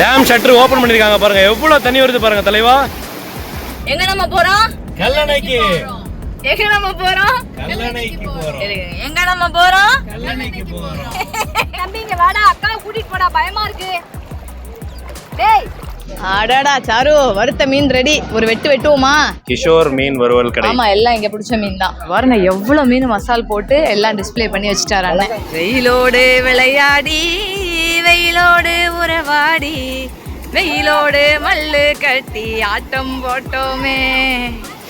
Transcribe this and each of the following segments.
Dam shutter open பண்ணிருக்காங்க பாருங்க, எவ்வளவு தண்ணி வருது பாருங்க தலைவா. எங்க நம்ம போறோம்? கல்லணைக்கு. எங்க நம்ம போறோம்? கல்லணைக்கு போறோம். எங்க நம்ம போறோம்? கல்லணைக்கு போறோம். தம்பிங்க வாடா, அக்கா கூட்டிட்டு போடா, பயமா இருக்கு. டேய் அடடா சாரு, வறுத்த மீன் ரெடி. ஒரு வெட்டுவோமா? கிஷோர் மீன் வறுவல் கடை. ஆமா, எல்லாம் இங்க பிடிச்ச மீன் தான். பாருங்க எவ்வளவு மீன் மசால் போட்டு எல்லாம் டிஸ்ப்ளே பண்ணி வச்சுட்டாரு அண்ணன். வெயிலோடு விளையாடி, வெயிலோடு உறவாடி, வெயிலோடு மல்லு கட்டி ஆட்டம் போட்டோமே.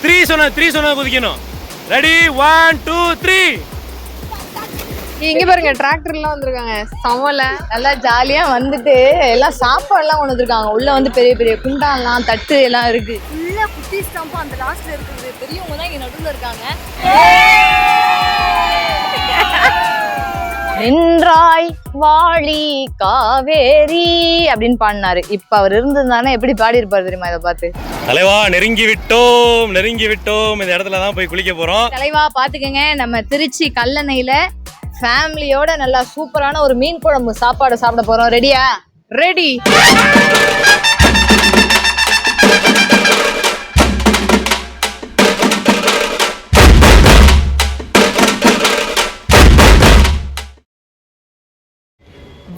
3 சொன்னா குதிக்கணும். ரெடி 1 2 3. இங்க பாருங்க டிராக்டர்லாம் வந்திருக்காங்க. சமல நல்லா ஜாலியா வந்துட்டு எல்லாம் சாப்பாடுலாம் கொண்டு வந்திருக்காங்க. உள்ள வந்து பெரிய பெரிய குண்டான்லாம் தட்டு எல்லாம் இருக்கு. உள்ள குட்டி ஸ்டம்பா அந்த லாஸ்ட்ல இருக்குது. பெரியவங்க தான் இங்க நடுவுல இருக்காங்க. நின்றாய் வாழி காவேரி அப்படின்னு பாடினாரு. இப்ப அவர் இருந்திருந்தானே எப்படி பாடி இருப்பாரு தெரியுமா? இதை பார்த்து தலைவா நெருங்கி விட்டோம். இந்த இடத்துல தான் போய் குளிக்க போறோம். தலைவா பாத்துக்கங்க, நம்ம திருச்சி கல்லணையில ஃபேமிலியோட நல்லா சூப்பரான ஒரு மீன் குழம்பு சாப்பாடு சாப்பிட போறோம். ரெடியா? ரெடி.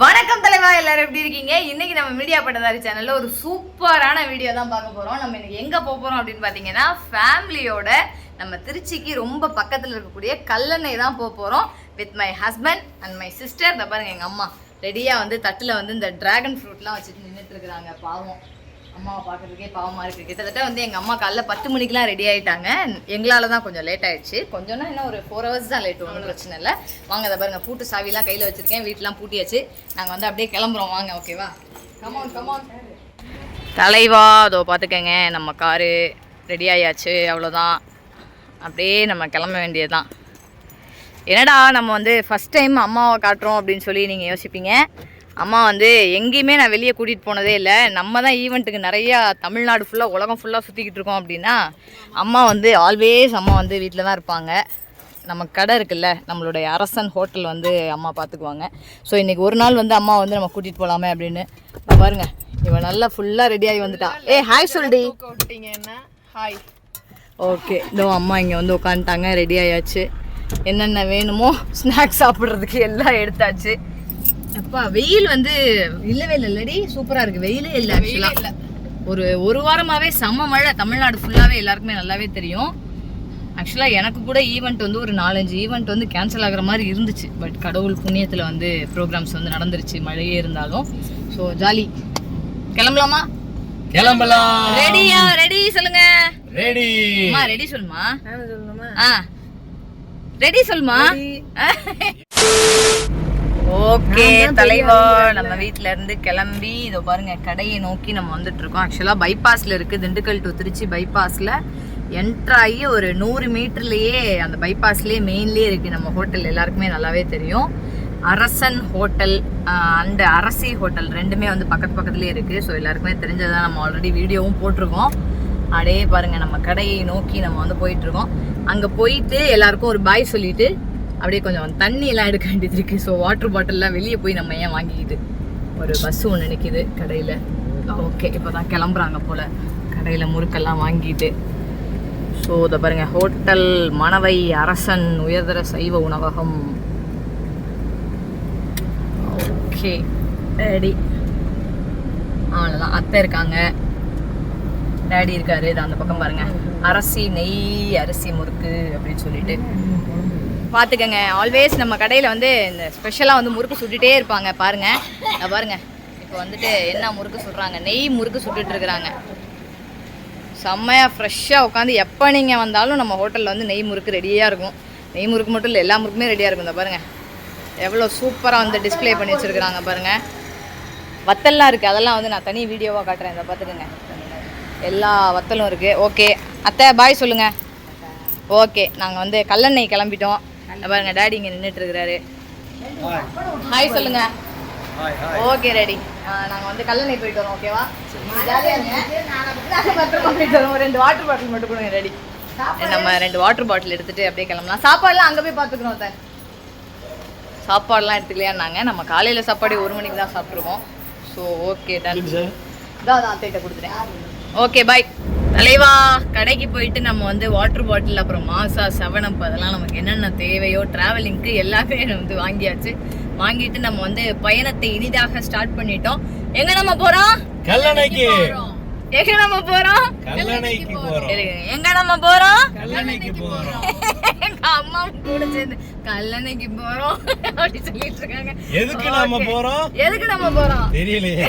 வணக்கம் தலைவா, எல்லாரும் எப்படி இருக்கீங்க? இன்னைக்கு நம்ம மீடியா பட்டதாரி சேனல்ல ஒரு சூப்பரான வீடியோ தான் பார்க்க போறோம். நம்ம இன்னைக்கு எங்க போறோம் அப்படின்னு பாத்தீங்கன்னா, ஃபேமிலியோட நம்ம திருச்சிக்கு ரொம்ப பக்கத்துல இருக்கக்கூடிய கல்லணை தான் போறோம் with my husband and my sister. இதை பாருங்க, எங்க அம்மா ரெடியா வந்து தட்டுல வந்து இந்த டிராகன் ஃப்ரூட்லாம் வச்சுட்டு நின்றுட்டு இருக்கிறாங்க. பாவம், அம்மாவை பார்க்கறதுக்கே பாவமா இருக்கு. கிட்டத்தட்ட வந்து எங்க அம்மா காலைல 10 மணிக்கெல்லாம் ரெடி ஆயிட்டாங்க. எங்களால தான் கொஞ்சம் லேட் ஆயிடுச்சு. கொஞ்சம்னா இன்னும் ஒரு 4 hours தான் லேட், ஒன்றும் பிரச்சனை இல்லை. வாங்க, அதை பாருங்க, பூட்டு சாவிலாம் கையில வச்சிருக்கேன். வீட்டெல்லாம் பூட்டியாச்சு. நாங்க வந்து அப்படியே கிளம்புறோம். வாங்க, ஓகேவா? கமான் கமான் தலைவா. அதோ பார்த்துக்கங்க, நம்ம காரு ரெடி ஆயாச்சு. அவ்வளோதான், அப்படியே நம்ம கிளம்ப வேண்டியதுதான். என்னடா நம்ம வந்து ஃபஸ்ட் டைம் அம்மாவை காட்டுறோம் அப்படின்னு சொல்லி நீங்கள் யோசிப்பீங்க. அம்மா வந்து எங்கேயுமே நான் வெளியே கூட்டிகிட்டு போனதே இல்லை. நம்ம தான் ஈவெண்ட்டுக்கு நிறையா தமிழ்நாடு ஃபுல்லாக உலகம் ஃபுல்லாக சுற்றிக்கிட்டு இருக்கோம். அப்படின்னா அம்மா வந்து ஆல்வேஸ் அம்மா வந்து வீட்டில் தான் இருப்பாங்க. நம்ம கடை இருக்குல்ல, நம்மளுடைய அரசன் ஹோட்டல் வந்து அம்மா பார்த்துக்குவாங்க. ஸோ இன்றைக்கி ஒரு நாள் வந்து அம்மா வந்து நம்ம கூட்டிகிட்டு போகலாமே அப்படின்னு. பாருங்க, இவன் நல்லா ஃபுல்லாக ரெடி ஆகி வந்துட்டா. ஹாய் சொல்டி. ஹாய். ஓகே, இதோ அம்மா இங்கே வந்து உட்காந்துட்டாங்க, ரெடி ஆயாச்சு. என்னென்ன வேணுமோ ஸ்நாக்ஸ் சாப்பிட்றதுக்கு எல்லாம் எடுத்தாச்சு. அப்பா வெயில் வந்து இல்லவே இல்லடி, சூப்பராக இருக்குது. வெயிலே இல்லை ஆக்சுவலாக. ஒரு வாரமாகவே செம்ம மழை தமிழ்நாடு ஃபுல்லாகவே, எல்லாருக்குமே நல்லாவே தெரியும். ஆக்சுவலாக எனக்கு கூட ஈவெண்ட் வந்து ஒரு 4-5 ஈவெண்ட் வந்து கேன்சல் ஆகிற மாதிரி இருந்துச்சு. பட் கடவுள் புண்ணியத்தில் வந்து ப்ரோக்ராம்ஸ் வந்து நடந்துருச்சு, மழையே இருந்தாலும். So jolly. கிளம்பலாமா? கிளம்பலாம். ரெடியா? ரெடி சொல்லுங்க. ரெடி. அம்மா ரெடி சொல்லுமா. ரெடி சொல்லுமா. ஓகே தலைவா, நம்ம வீட்ல இருந்து கிளம்பி இதோ பாருங்க கடையை நோக்கி நம்ம வந்துட்டு இருக்கோம். ஆக்சுவலா பைபாஸ்ல இருக்கு, திண்டுக்கல் டு திருச்சி பைபாஸ்ல என்ட்ராகி ஒரு 100 மீட்டர்லயே அந்த பைபாஸ்லயே மெயின்லயே இருக்கு நம்ம ஹோட்டல். எல்லாருக்குமே நல்லாவே தெரியும். அரசன் ஹோட்டல் அண்ட் அரசி ஹோட்டல் ரெண்டுமே வந்து பக்கத்துலேயே இருக்கு. ஸோ எல்லாருக்குமே தெரிஞ்சதான், நம்ம ஆல்ரெடி வீடியோவும் போட்டிருக்கோம். அப்படியே பாருங்க, நம்ம கடையை நோக்கி நம்ம வந்து போயிட்டு இருக்கோம். அங்கே போயிட்டு எல்லாருக்கும் ஒரு பாய் சொல்லிட்டு அப்படியே கொஞ்சம் தண்ணி எல்லாம் எடுக்க வேண்டியது இருக்கு. ஸோ வாட்டர் பாட்டில்லாம் வெளியே போய் நம்ம ஏன் வாங்கிக்கிட்டு, ஒரு பஸ் ஒன்று நிற்கிது கடையில். ஓகே, இப்போ தான் கிளம்புறாங்க போல. கடையில் முறுக்கெல்லாம் வாங்கிட்டு. ஸோ இதை பாருங்க, ஹோட்டல் மணவை அரசன் உயர்தர சைவ உணவகம். Okay ready. அவ்வளோதான், அத்தை இருக்காங்க, டேடி இருக்காரு. இது அந்த பக்கம் பாருங்க, அரசி நெய் அரிசி முறுக்கு அப்படின்னு சொல்லிட்டு பார்த்துக்கங்க. ஆல்வேஸ் நம்ம கடையில் வந்து இந்த ஸ்பெஷலாக வந்து முறுக்கு சுட்டுகிட்டே இருப்பாங்க. பாருங்க பாருங்க, இப்போ வந்துட்டு என்ன முறுக்கு சுடுறாங்க? நெய் முறுக்கு சுட்டுட்டு இருக்கிறாங்க. செம்மையாக ஃப்ரெஷ்ஷாக உட்காந்து எப்போ நீங்கள் வந்தாலும் நம்ம ஹோட்டலில் வந்து நெய் முறுக்கு ரெடியாக இருக்கும். நெய் முறுக்கு மட்டும் இல்லை, எல்லா முறுக்குமே ரெடியாக இருக்கும். இந்த பாருங்கள் எவ்வளோ சூப்பராக வந்து டிஸ்பிளே பண்ணி வச்சுருக்குறாங்க பாருங்கள். வத்தல்லாம் இருக்குது, அதெல்லாம் வந்து நான் தனி வீடியோவாக காட்டுறேன். இதை பார்த்துக்கோங்க, எல்லா வத்தலும் இருக்குது. ஓகே அத்தை பாய் சொல்லுங்கள். ஓகே, நாங்கள் வந்து கல்லணை கிளம்பிட்டோம். பாருங்கள், டேடி இங்கே நின்றுட்டு இருக்கிறாரு. ஹாய் சொல்லுங்கள். Okay ready. நாங்கள் வந்து கல்லணை போயிட்டு வரோம். ஓகேவா? பத்திரமா போயிட்டு வரோம். 2 வாட்டர் பாட்டில் மட்டும் கொடுங்க. ரெடி. நம்ம 2 வாட்டர் பாட்டில் எடுத்துகிட்டு அப்படியே கிளம்பலாம். சாப்பாடுலாம் அங்கே போய் பார்த்துக்குறோம். சாப்பாடுலாம் எடுத்துக்கலையான்னாங்க. நம்ம காலையில் சாப்பாடு 1 மணிக்கு தான் சாப்பிட்ருக்கோம். ஸோ ஓகே டன் தான் தேட்ட கொடுத்துட்டேன். Okay bye. தலைவா கடைக்கு போயிட்டு நம்ம வந்து வாட்டர் பாட்டில் அப்புறம் மாசா 7up அதெல்லாம் நமக்கு என்னென்ன தேவையோ டிராவலிங்க்கு எல்லாமே வந்து வாங்கியாச்சு. வாங்கிட்டு நம்ம வந்து பயணத்தை இனிதாக ஸ்டார்ட் பண்ணிட்டோம். எங்க நம்ம போறோம்? கல்லணைக்கு. எங்க நம்ம போறோம்? கல்லணைக்கு போறோம். எங்க நம்ம போறோம்? கல்லணைக்கு போறோம். எங்க அம்மா கூட சேர்ந்து கல்லணைக்கு போறோம் அப்படி சொல்லிட்டு இருக்காங்க. எதுக்கு நாம போறோம்? எதுக்கு நம்ம போறோம் தெரியலையே.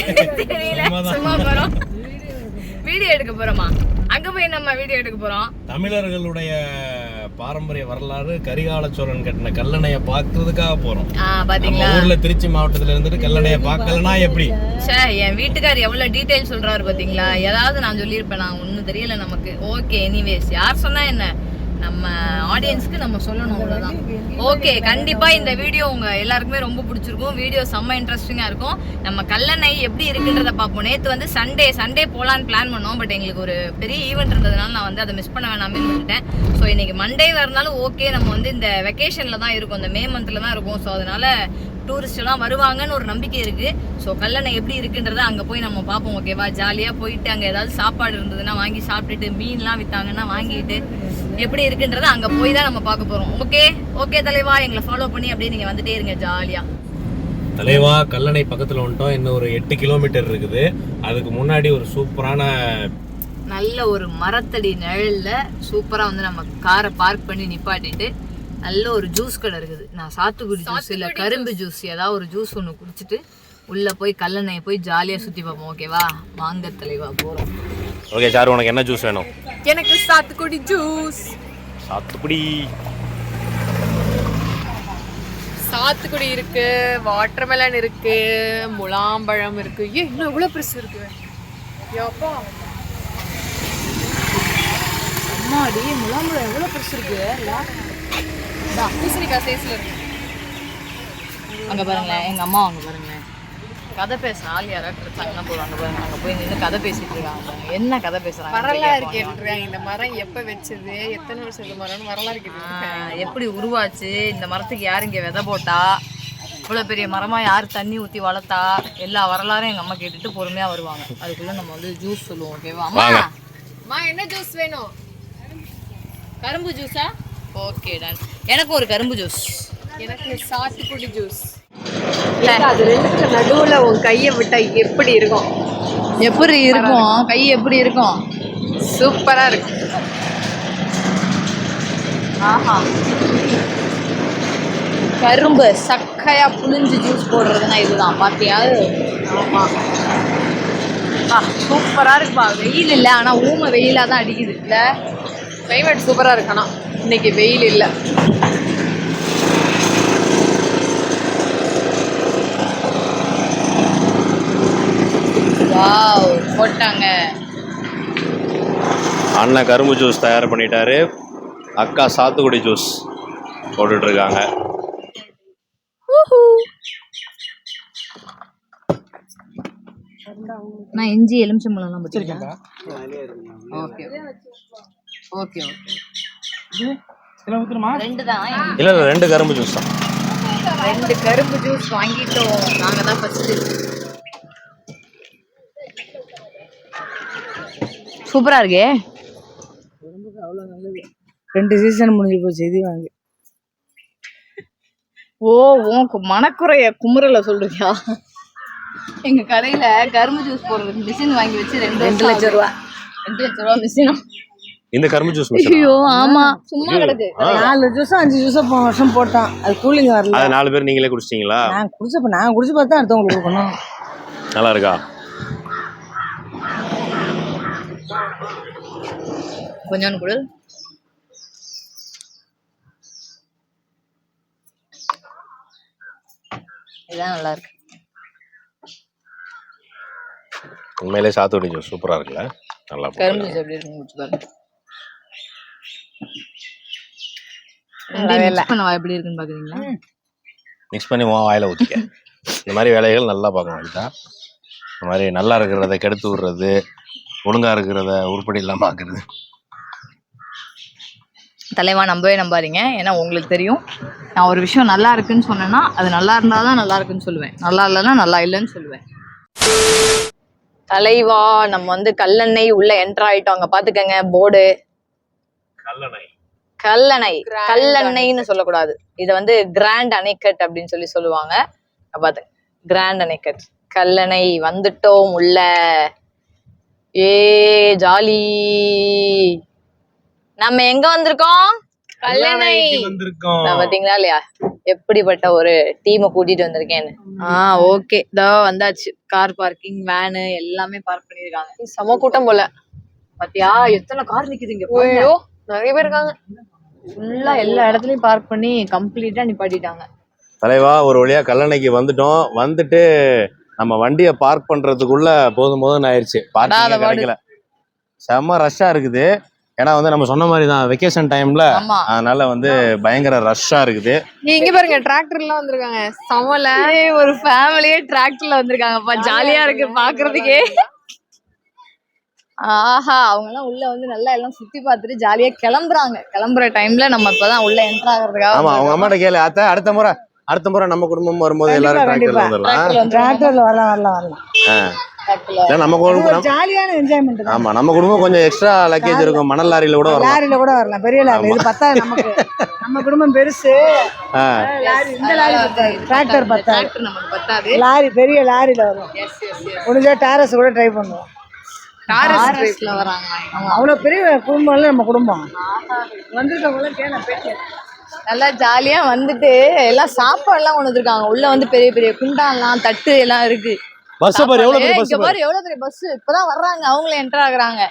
சும்மா போறோம். வீடியோ எடுக்க போறோமா? அங்க போய் நம்ம வீடியோ எடுக்க போறோம். தமிழர்களுடைய பாரம்பரிய வரலாறு கரிகால சோழன் கட்டின கல்லணைய பாக்குறதுக்காக போறோம். பாத்தீங்களா? ஊர்ல திருச்சி மாவட்டத்துல இருந்துட்டு கல்லணைய பாக்கலனா எப்படி? என் வீட்டுக்கார் எவ்வளவு டீடைல் சொல்றாரு பாத்தீங்களா? ஏதாவது நான் சொல்லியிருப்பேன், நான் ஒண்ணும் தெரியல நமக்கு. ஓகே எனிவேஸ், யார் சொன்னா என்ன, நம்ம ஆடியன்ஸ்க்கு நம்ம சொல்லணும், அவ்வளவுதான். ஓகே, கண்டிப்பா இந்த வீடியோ உங்க எல்லாருக்குமே ரொம்ப பிடிச்சிருக்கும். வீடியோ செம்ம இன்ட்ரெஸ்டிங்கா இருக்கும். நம்ம கல்லணை எப்படி இருக்குன்றத பார்ப்போம். நேற்று வந்து சண்டே போலான்னு பிளான் பண்ணோம். பட் எங்களுக்கு ஒரு பெரிய ஈவெண்ட் இருந்ததுனால நான் வந்து அதை மிஸ் பண்ண வேணாமே விட்டுட்டேன். ஸோ இன்னைக்கு மண்டே வரனாலும் ஓகே, நம்ம வந்து இந்த வெக்கேஷன்ல தான் இருக்கும், இந்த மே மந்த்ல தான் இருக்கும். ஸோ அதனால டூரிஸ்ட் எல்லாம் வருவாங்கன்னு ஒரு நம்பிக்கை இருக்கு. ஸோ கல்லணை எப்படி இருக்குன்றத அங்கே போய் நம்ம பார்ப்போம். ஓகேவா? ஜாலியாக போயிட்டு அங்கே ஏதாவது சாப்பாடு இருந்ததுன்னா வாங்கி சாப்பிட்டுட்டு, மீன்லாம் வித்தாங்கன்னா வாங்கிட்டு எப்படி இருக்குன்றத அங்கே போய் தான் நம்ம பார்க்க போறோம். ஓகே தலைவா, எங்களை ஃபாலோ பண்ணி அப்படியே நீங்க வந்துட்டே இருங்க ஜாலியா. தலைவா கல்லணை பக்கத்துல வந்துட்டோம். இன்னும் ஒரு 8 கிலோமீட்டர் இருக்குது. அதுக்கு முன்னாடி ஒரு சூப்பரான நல்ல ஒரு மரத்தடி நிழல்ல சூப்பரா வந்து நம்ம காரை பார்க் பண்ணி நிப்பாட்டிட்டு நல்ல ஒரு ஜூஸ் கடை இருக்குது. நான் சாத்துக்குடி ஜூஸ் இல்ல கரும்பு ஜூஸ் ஏதாவது ஒரு ஜூஸ் ஒன்று குடிச்சிட்டு உள்ள போய் கல்லணையை போய் ஜாலியா சுத்தி பார்ப்போம். ஓகேவா? வாங்க தலைவா போறோம். ஓகே சார், உனக்கு என்ன ஜூஸ் வேணும்? எனக்கு சாத்துக்குடி ஜூஸ். சாத்துக்குடி இருக்கு, வாட்டர்மெலன் இருக்கு, முலாம்பழம் இருக்கு. இன்னும் இவ்வளவு பெருசு இருக்கு. யப்பா அம்மாடி, முலாம்பழம் எவ்வளவு பெருசு இருக்கு. பூசணிக்காய் சைஸ்ல இருக்கு. அங்க பாருங்களேன், எங்க அம்மா அங்க பாருங்களேன், கதை பேசுற ஆள் யாராவது இருக்காங்கன்னா போடுவாங்க பாருங்க. அங்க போய் நின்று கதை பேசிட்டு இருக்காங்க. என்ன கதை பேசுறாங்க? வரலாறு கேட்டுருக்காங்க. இந்த மரம் எப்ப வச்சது, எத்தனை வருஷம் இந்த மரம்னு வரலாறு கேட்டுருக்காங்க. எப்படி உருவாச்சு, இந்த மரத்துக்கு யார் இங்க விதை போட்டா, இவ்வளவு பெரிய மரமா யார் தண்ணி ஊத்தி வளர்த்தா, எல்லா வரலாறும் எங்க அம்மா கேட்டுட்டு பொறுமையா வருவாங்க. அதுக்குள்ள நம்ம வந்து ஜூஸ் சொல்லுவோம். ஓகேவா? அம்மா என்ன ஜூஸ் வேணும்? கரும்பு ஜூஸா? Okay done. எனக்கு ஒரு கரும்பு ஜூஸ். எனக்கு சாத்துக்குடி ஜூஸ். அது ரெண்டுக்கு நடுவுல உன் கையை விட்டா எப்படி இருக்கும்? எப்படி இருக்கும் கை? எப்படி இருக்கும்? சூப்பரா இருக்கு. ஆஹா, கரும்பு சக்கையா புளிஞ்சு ஜூஸ் போடுறதுன்னா இதுதான். பாத்தியா? ஆமா, சூப்பரா இருக்குப்பா. வெயில் இல்லை, ஆனா ஊமை வெயிலா தான் அடிக்குது இல்ல. கிளைமேட் சூப்பரா இருக்கணும். இன்னைக்கு வெயில் இல்லை. வாவ், போட்டாங்க. அண்ணன் கரும்பு ஜூஸ் தயார் பண்ணிட்டாரு. அக்கா சாத்துக்குடி ஜூஸ் போட்டுட்டு இருக்காங்க. நான் இஞ்சி எலுமிச்சம்பழம்லாம் போட்டுருக்கேன். Okay okay okay. ரெண்டு தான். இல்ல 2 கரும்பு ஜூஸ் தான். 2 கரும்பு ஜூஸ் வாங்கிட்டோம். நாங்க தான் ஃபர்ஸ்ட். சூப்பரா இருக்கே. அவ்வளோ நல்லது. 2 சீசன் முடிஞ்சு போச்சு. இது வாங்க. ஓ, உன் மனக்குறைய குமுறல சொல்றியா? எங்க கடையில கரும்பு ஜூஸ் போடுறதுக்கு மிஷின் வாங்கி வச்சு 2 லட்சம் ரூபா. 2 லட்சம் ரூபா மிஷினா? இந்த கரும்பு ஜூஸ் ஐயோ ஆமா, சும்மா கிடக்கு. 4 ஜூஸோ 5 ஜூஸோ போன வருஷம் போட்டோம். அது கூலிங் வரல. அது 4 பேர் நீங்களே குடிச்சிட்டீங்களா? நான் குடிச்சு பார்த்தா அடுத்தவங்களுக்கு கொடுக்கணும். நல்லா இருக்கா? கொஞ்சம் கொடு. இதான் நல்லா இருக்கு. உண்மையிலே சாத்துக்குடி ஜூஸ் சூப்பரா இருக்குல்ல. நல்லா கரும்பு ஜூஸ் எப்படி இருக்குன்னு குடிச்சு பாருங்க. எப்படி இருக்குன்னு பாக்குறீங்களா? மிக்ஸ் பண்ணி வாயில ஊத்திக்க. இந்த மாதிரி வேலைகள் நல்லா பார்க்கணும். இதுதான் இந்த மாதிரி நல்லா இருக்கிறத கெடுத்து விடுறது, ஒழுங்கா இருக்கிறத உருப்படி எல்லாம் பாக்குறது. தலைவா நம்பவே நம்பாதீங்க. ஏன்னா உங்களுக்கு தெரியும், நான் ஒரு விஷயம் நல்லா இருக்குன்னு சொன்னேன்னா அது நல்லா இருந்தாதான் நல்லா இருக்குன்னு சொல்லுவேன், நல்லா இல்லைன்னா நல்லா இல்லைன்னு சொல்லுவேன். தலைவா நம்ம வந்து கல்லணை உள்ள என்டர் ஆயிட்டோம். அங்க பாத்துக்கங்க போர்டு. கல்லணை கல்லணைன்னு சொல்லக்கூடாது. இத வந்து கிராண்ட் அணைக்கட் அப்படின்னு சொல்லுவாங்க. பாத்து கிராண்ட் அணைக்கட் கல்லணை வந்துட்டோம் உள்ள. ஏ ஜாலி. நம்ம எங்க வந்திருக்கோம்? கல்லணை வந்திருக்கோம். பாத்தீங்களா இல்லையா எப்படிப்பட்ட ஒரு டீமை கூட்டிட்டு வந்திருக்கேன்னு. ஓகே இதோ வந்தாச்சு. கார் பார்க்கிங் வேனு எல்லாமே பார்க் பண்ணிருக்காங்க. சம கூட்டம் போல. பாத்தியா எத்தனை கார் நிக்குதுங்க. ஐயோ நிறைய பேர் இருக்காங்க. ஃபுல்லா எல்லா இடத்துலயும் பார்க் பண்ணி கம்ப்ளீட்டா நிப்பாட்டிட்டாங்க. தலைவா ஒரு வழியா கல்லணைக்கு வந்துட்டோம். வந்துட்டு நம்ம வண்டியை பார்க் பண்றதுக்குள்ள போதும் ஆயிடுச்சு. பார்க்கிங் கிடைக்கல. செம்ம ரஷ்ஷா இருக்குது. ஏன்னா வந்து நம்ம சொன்ன மாதிரி தான் வெக்கேஷன் டைம்ல, அதனால வந்து பயங்கர ரஷ்ஷா இருக்குது. இங்க பாருங்க டிராக்டர் எல்லாம் வந்திருக்காங்க. சமல ஒரு ஃபேமிலியே டிராக்டர்ல வந்திருக்காங்கப்பா. ஜாலியா இருக்கு பாக்குறதுக்கே. ஆஹா அவங்க எல்லாம் உள்ள வந்து நல்லா எல்லாம் சுத்தி பார்த்துட்டு ஜாலியா கிளம்புறாங்க. கிளம்புற டைம்ல நம்ம இப்பதான் உள்ள என்டர் ஆகுறதுக்காக. ஆமா அவங்க அம்மாட்ட கேளு அத்தை, அடுத்த முறை நம்ம குடும்பம் வரும்போது எல்லாரும் டிராக்டர்ல வந்துடலாம். டிராக்டர்ல வரலாம். நம்ம குடும்பம் ஜாலியான என்ஜாய்மெண்ட். ஆமா நம்ம குடும்பம் கொஞ்சம் எக்ஸ்ட்ரா லக்கேஜ் இருக்கும். மணல் லாரியில கூட வரலாம். லாரியில கூட வரலாம். பெரிய லாரி இது பத்தாது நமக்கு. நம்ம குடும்பம் பெருசு. இந்த லாரி பத்தாது. டிராக்டர் பத்தாது. நமக்கு பத்தாது. லாரி பெரிய லாரியில வரும். முடிஞ்சா டாரஸ் கூட ட்ரை பண்ணுவோம். டாரஸ்ல வராங்க. அவ்வளவு பெரிய குடும்பம் இல்ல நம்ம குடும்பம். வந்திருக்கவங்க கேட்க நல்லா ஜாலியா வந்துட்டு எல்லாம் சாப்பாடு எல்லாம் கொண்டு வந்திருக்காங்க. உள்ள வந்து பெரிய பெரிய குண்டான்லாம் தட்டு எல்லாம் இருக்கு. பஸ் பாரு எவ்வளவு பெரிய பஸ் பாரு. எவ்வளவு பெரிய பஸ். இப்பதான் வர்றாங்க. அவங்களே என்டர் ஆகுறாங்க.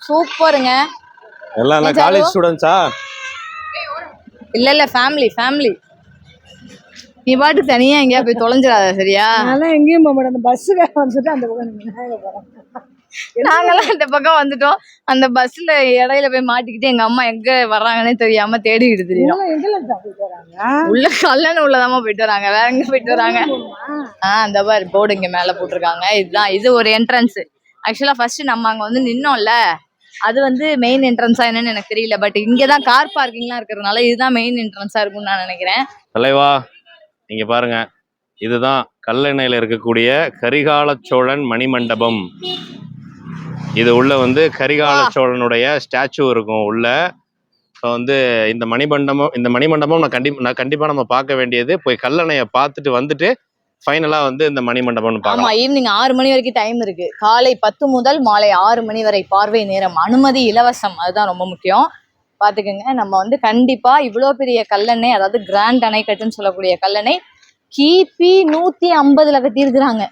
சூப்பருங்க. எல்லாம் காலேஜ் ஸ்டூடண்ட்ஸா? இல்ல ஃபேமிலி. நீ பாட்டு தனியா எங்கேயா போய் தொலைஞ்சிடாத சரியா? அதெல்லாம் எங்கேயும் போக மாட்டேன். அந்த பஸ்ஸுக்காக வந்துட்டு அந்த பக்கம் நாங்கெல்லாம் இந்த பக்கம் வந்துட்டோம். அந்த பஸ்ல இடையில போய் மாட்டிக்கிட்டு எங்க அம்மா எங்க வர்றாங்கன்னே தெரியாம தேடிக்கிட்டு தெரியும். உள்ள கல்லணை உள்ளதாம போயிட்டு வராங்க. வேற எங்க போயிட்டு வராங்க? அந்த மாதிரி போர்டு இங்க மேல போட்டிருக்காங்க. இது ஒரு என்ட்ரன்ஸ். ஆக்சுவலா ஃபர்ஸ்ட் நம்ம அங்க வந்து நின்னோம்ல, அது வந்து மெயின் என்ட்ரன்ஸா என்னன்னு எனக்கு தெரியல. பட் இங்கதான் கார் பார்க்கிங்லாம் இருக்கிறதுனால இதுதான் மெயின் என்ட்ரன்ஸா இருக்கும்னு நான் நினைக்கிறேன். தலைவா நீங்க பாருங்க, இதுதான் கல்லணையில இருக்கக்கூடிய கரிகால சோழன் மணிமண்டபம். இது உள்ள வந்து கரிகால சோழனுடைய ஸ்டாச்சு இருக்கும் உள்ள. வந்து இந்த மணிமண்டபம் நான் கண்டிப்பா நம்ம பார்க்க வேண்டியது. போய் கல்லணையை பார்த்துட்டு வந்துட்டு ஃபைனலா வந்து இந்த மணிமண்டபம் பார்க்கலாம். ஆமா ஈவினிங் 6 மணி வரைக்கும் டைம் இருக்கு. காலை 10 முதல் மாலை 6 மணி வரை பார்வை நேரம். அனுமதி இலவசம். அதுதான் ரொம்ப முக்கியம். பாத்துக்கோங்க. நம்ம வந்து கண்டிப்பா இவ்வளவு பெரிய கல்லணை, அதாவது கிராண்ட் அணைக்கட்டுன்னு சொல்லக்கூடிய கல்லணை கிபி 150ல கட்டியிருக்கிறாங்க.